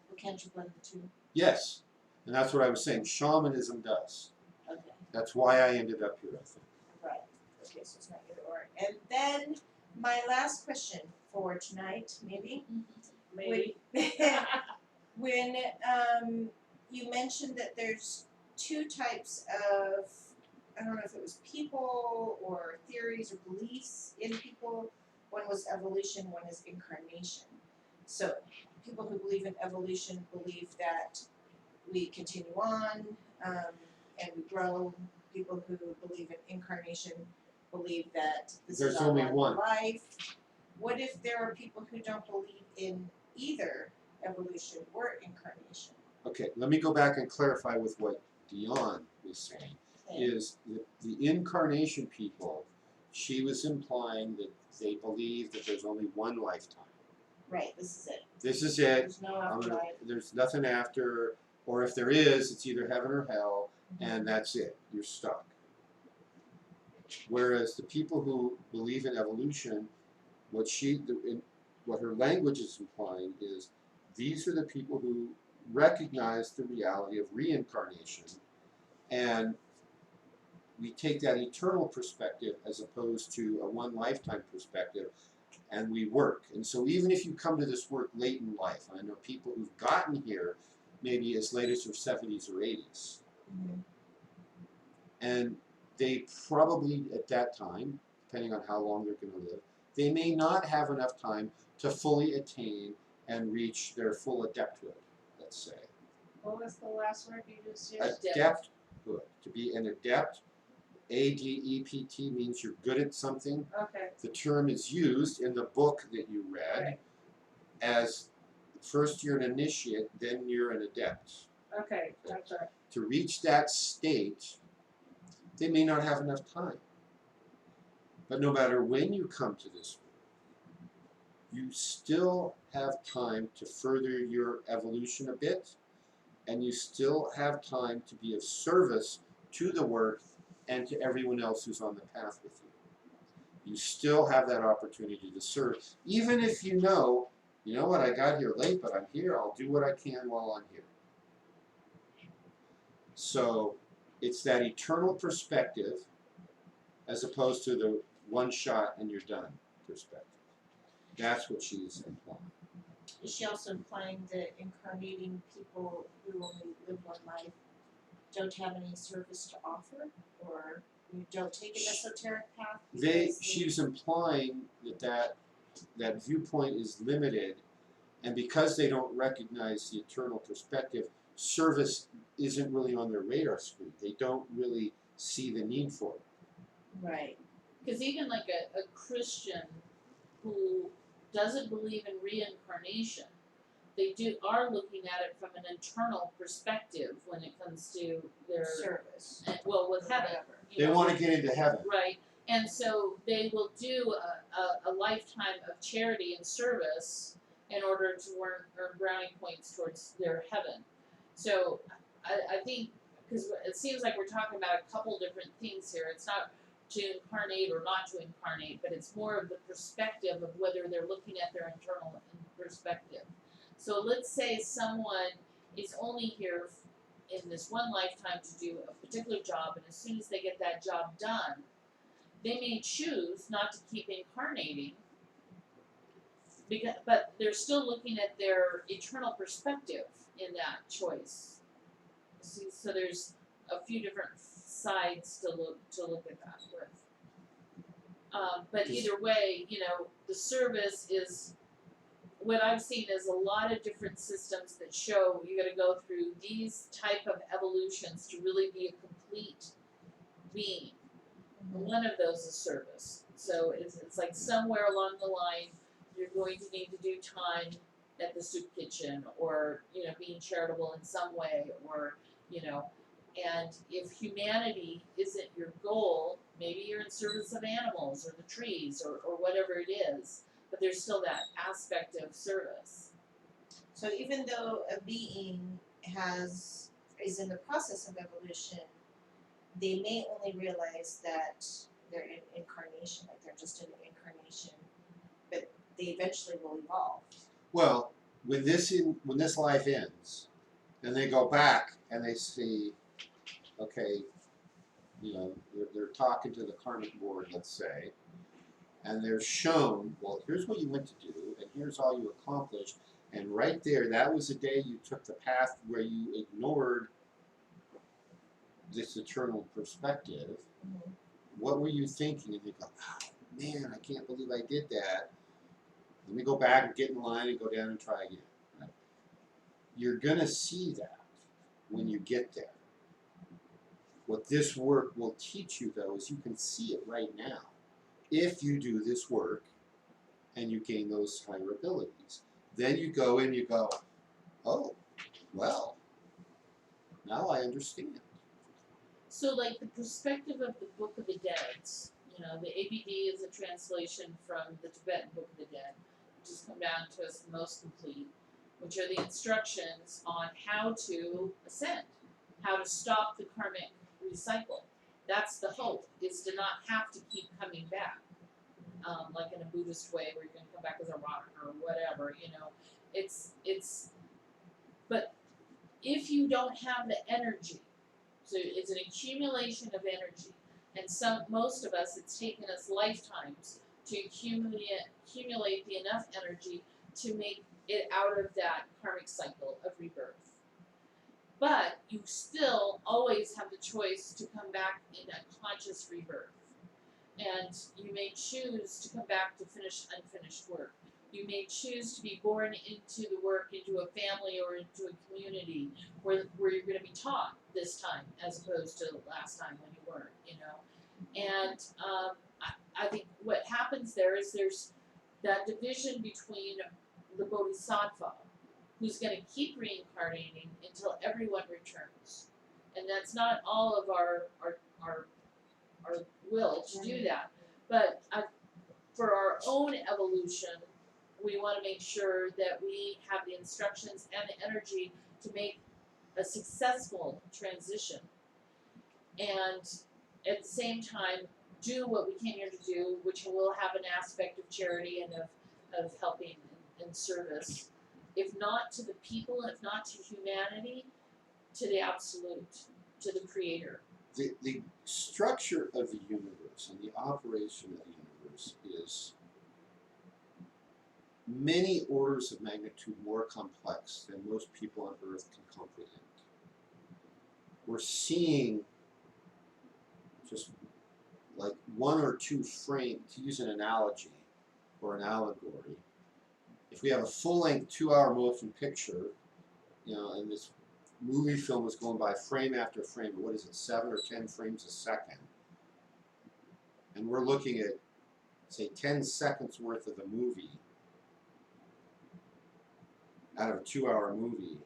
Well, can't you blend the two? Yes, and that's what I was saying. Shamanism does. Okay, That's why I ended up here, I think. right. Okay, so it's not either or. And then my last question for tonight, maybe. Maybe. When you mentioned that there's two types of, I don't know if it was people or theories or beliefs in people. One was evolution, one is incarnation. So people who believe in evolution believe that we continue on and we grow. People who believe in incarnation believe that this There's is our only one one. life. What if there are people who don't believe in either evolution or incarnation? Okay, let me go back and clarify with what Dione was saying. Is the incarnation people, she was implying that they believe that there's only one lifetime. Right, this is it. This is it. There's no afterlife. There's nothing after, or if there is, it's either heaven or hell, and that's it. You're stuck. Whereas the people who believe in evolution, what her language is implying is these are the people who recognize the reality of reincarnation, and we take that eternal perspective as opposed to a one lifetime perspective, and we work. And so even if you come to this work late in life, I know people who've gotten here maybe as late as their 70s or 80s, and they probably at that time, depending on how long they're going to live, they may not have enough time to fully attain and reach their full adepthood, let's say. What was the last word you just used? Adepthood. To be an adept, A-D-E-P-T, means you're good at something. Okay. The term is used in the book that you read Right. as first you're an initiate, then you're an adept. Okay, that's right. To reach that state, they may not have enough time. But no matter when you come to this world, you still have time to further your evolution a bit, and you still have time to be of service to the work and to everyone else who's on the path with you. You still have that opportunity to serve, even if you know what, I got here late, but I'm here, I'll do what I can while I'm here. So it's that eternal perspective as opposed to the one shot and you're done perspective. That's what she's implying. Is she also implying that incarnating people who only live one life don't have any service to offer, or you don't take an esoteric path? She's implying that viewpoint is limited, and because they don't recognize the eternal perspective, service isn't really on their radar screen. They don't really see the need for it. Right. Because even like a Christian who doesn't believe in reincarnation, they are looking at it from an internal perspective when it comes to their service. With heaven. They want to get into heaven. Right. And so they will do a lifetime of charity and service in order to earn brownie points towards their heaven. So I think, because it seems like we're talking about a couple different things here. It's not to incarnate or not to incarnate, but it's more of the perspective of whether they're looking at their internal perspective. So let's say someone is only here in this one lifetime to do a particular job, and as soon as they get that job done, they may choose not to keep incarnating, but they're still looking at their eternal perspective in that choice. See, so there's a few different sides to look at that with. But either way, the service is what I've seen is a lot of different systems that show you got to go through these type of evolutions to really be a complete being. One of those is service. So it's like somewhere along the line you're going to need to do time at the soup kitchen, or being charitable in some way, or and if humanity isn't your goal, maybe you're in service of animals or the trees or whatever it is, but there's still that aspect of service. So even though a being is in the process of evolution, they may only realize that they're in incarnation, like they're just in an incarnation, but they eventually will evolve. Well, when this life ends, and they go back and they see, okay, they're talking to the karmic board, let's say, and they're shown, well, here's what you went to do, and here's all you accomplished, and right there, that was the day you took the path where you ignored this eternal perspective. Mm-hmm. What were you thinking? And they go, oh, man, I can't believe I did that. Let me go back and get in line and go down and try again. Right? You're going to see that when you get there. What this work will teach you, though, is you can see it right now. If you do this work and you gain those higher abilities, then you go and you go, oh, well, now I understand. So, like the perspective of the Book of the Dead, the ABD is a translation from the Tibetan Book of the Dead, which has come down to us the most complete, which are the instructions on how to ascend, how to stop the karmic recycle. That's the hope, is to not have to keep coming back, like in a Buddhist way where you're going to come back as a rock or whatever, but if you don't have the energy, so it's an accumulation of energy, and most of us, it's taken us lifetimes to accumulate the enough energy to make it out of that karmic cycle of rebirth. But you still always have the choice to come back in a conscious rebirth. And you may choose to come back to finish unfinished work. You may choose to be born into the work, into a family or into a community where you're going to be taught this time as opposed to last time when you weren't, And I think what happens there is there's that division between the bodhisattva who's going to keep reincarnating until everyone returns. And that's not all of our will to do that. But for our own evolution, we want to make sure that we have the instructions and the energy to make a successful transition. And at the same time, do what we came here to do, which will have an aspect of charity and of helping and service. If not to the people, if not to humanity, to the absolute, to the creator. The structure of the universe and the operation of the universe is many orders of magnitude more complex than most people on Earth can comprehend. We're seeing just like one or two frames, to use an analogy or an allegory. If we have a full-length 2-hour motion picture, and this movie film is going by frame after frame, what is it, 7 or 10 frames a second, and we're looking at, say, 10 seconds worth of a movie out of a 2-hour movie,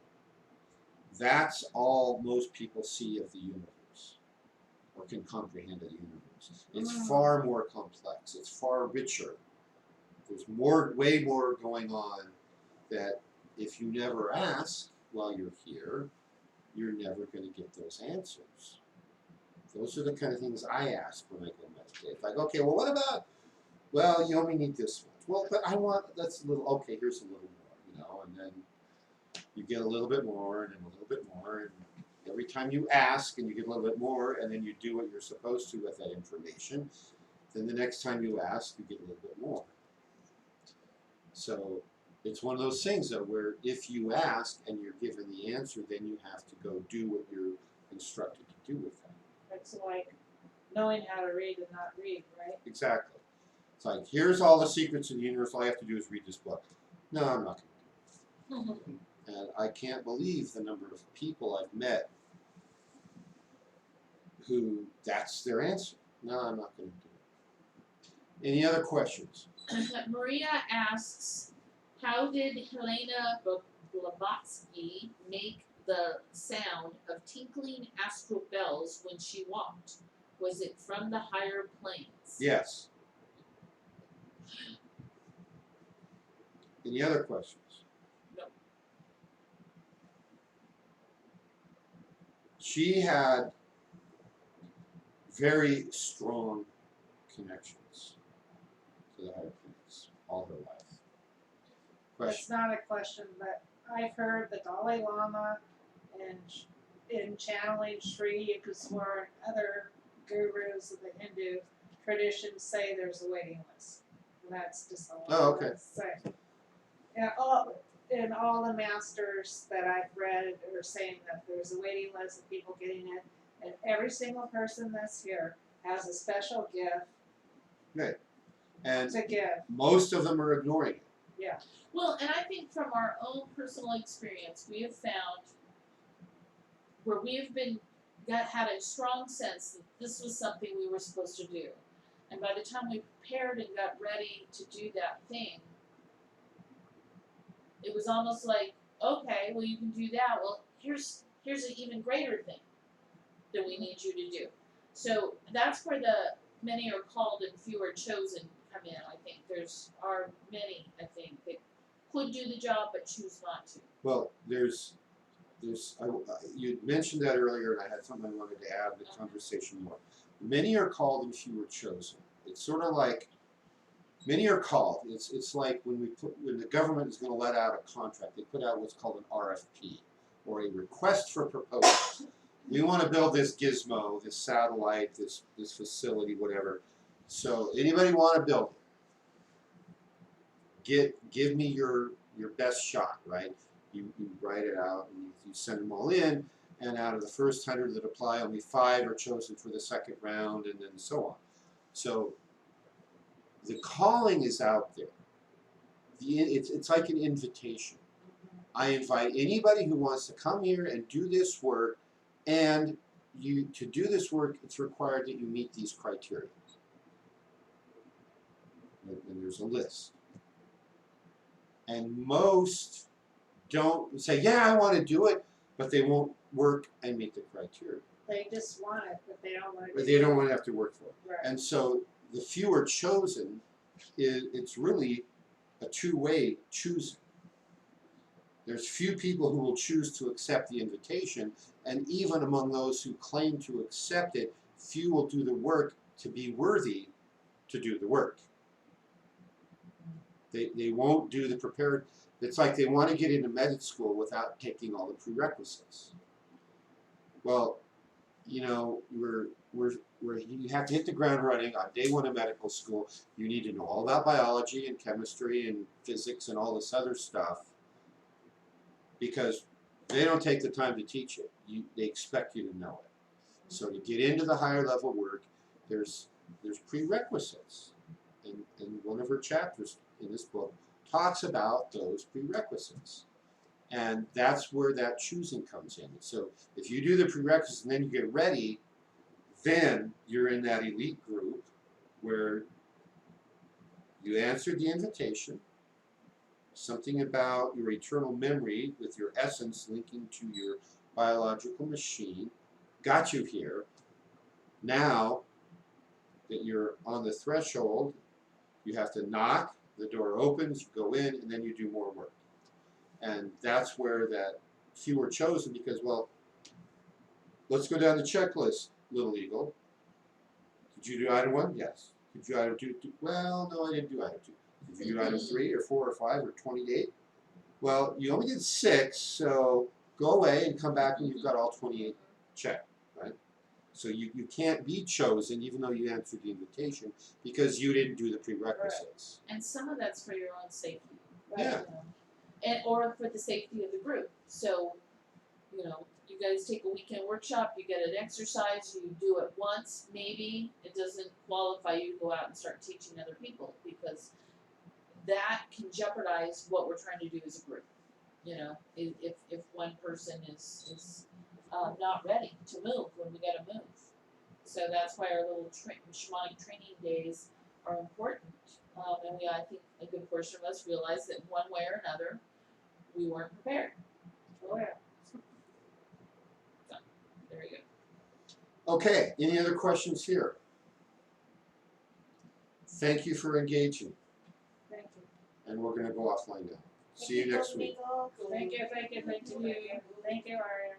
that's all most people see of the universe, or can comprehend of the universe. It's far more complex. It's far richer. There's way more going on that if you never ask while you're here, you're never going to get those answers. Those are the kind of things I ask when I go meditate. Like, okay, well, what about, well, you only need this much. Well, but I want, that's a little, okay, here's a little more, and then you get a little bit more, and then a little bit more, and every time you ask and you get a little bit more, and then you do what you're supposed to with that information, then the next time you ask, you get a little bit more. So it's one of those things, though, where if you ask and you're given the answer, then you have to go do what you're instructed to do with that. It's like knowing how to read and not read, right? Exactly. It's like, here's all the secrets of the universe. All you have to do is read this book. No, I'm not going to do it. And I can't believe the number of people I've met who that's their answer. No, I'm not going to do it. Any other questions? Maria asks, how did Helena Blavatsky make the sound of tinkling astral bells when she walked? Was it from the higher planes? Yes. Any other questions? No. She had very strong connections to the higher planes all her life. It's not a question, but I've heard the Dalai Lama and in channeling Sri Kuswar and other gurus of the Hindu tradition say there's a waiting list. And that's just all Oh, okay. I say. And all the masters that I've read are saying that there's a waiting list of people getting it, and every single person that's here has a special gift Right. And to give. most of them are ignoring it. Yeah. Well, and I think from our own personal experience, we have found where we have had a strong sense that this was something we were supposed to do. And by the time we prepared and got ready to do that thing, it was almost like, okay, well, you can do that. Well, here's an even greater thing that we need you to do. So that's where the many are called and few are chosen come in. I think are many, I think, that could do the job but choose not to. Well, you mentioned that earlier, and I had something I wanted to add to the conversation more. Many are called and few are chosen. It's sort of like many are called. It's like when the government is going to let out a contract, they put out what's called an RFP, or a request for proposals. We want to build this gizmo, this satellite, this facility, whatever. So anybody want to build it? Give me your best shot, right? You write it out and you send them all in, and out of the first 100 that apply, only 5 are chosen for the second round, and then so on. So the calling is out there. It's like an invitation. I invite anybody who wants to come here and do this work, and to do this work, it's required that you meet these criteria. And there's a list. And most don't say, yeah, I want to do it, but they won't work and meet the criteria. They just want it, but they don't want But to. they don't want to have to work for it. Right. And so the few are chosen, it's really a two-way choosing. There's few people who will choose to accept the invitation, and even among those who claim to accept it, few will do the work to be worthy to do the work. They won't do the prepared. It's like they want to get into med school without taking all the prerequisites. Well, you know, you have to hit the ground running on day one of medical school. You need to know all about biology and chemistry and physics and all this other stuff, because they don't take the time to teach it. They expect you to know it. So to get into the higher level work, there's prerequisites. And one of her chapters in this book talks about those prerequisites. And that's where that choosing comes in. So if you do the prerequisites and then you get ready, then you're in that elite group where you answered the invitation, something about your eternal memory with your essence linking to your biological machine got you here. Now that you're on the threshold, you have to knock, the door opens, you go in, and then you do more work. And that's where that few are chosen, because, well, let's go down the checklist, Little Eagle. Did you do item 1? Yes. Did you item 2? Well, no, I didn't do item 2. Did you do item 3 or 4 or 5 or 28? Well, you only did 6, so go away and come back and you've got all 28 checked, right? So you can't be chosen even though you answered the invitation because you didn't do the prerequisites. And some of that's for your own safety, Right. Yeah. you know, and or for the safety of the group. So, you know, you guys take a weekend workshop, you get an exercise, you do it once, maybe it doesn't qualify you to go out and start teaching other people, because that can jeopardize what we're trying to do as a group. You know, if one person is not ready to move when we gotta move. So that's why our little shamanic training days are important. And I think a good portion of us realized that one way or another, we weren't prepared. Oh, yeah. So, there you go. Okay, any other questions here? Thank you for engaging, Thank you. and we're going to go offline now. See you next week. Thank you, Aria.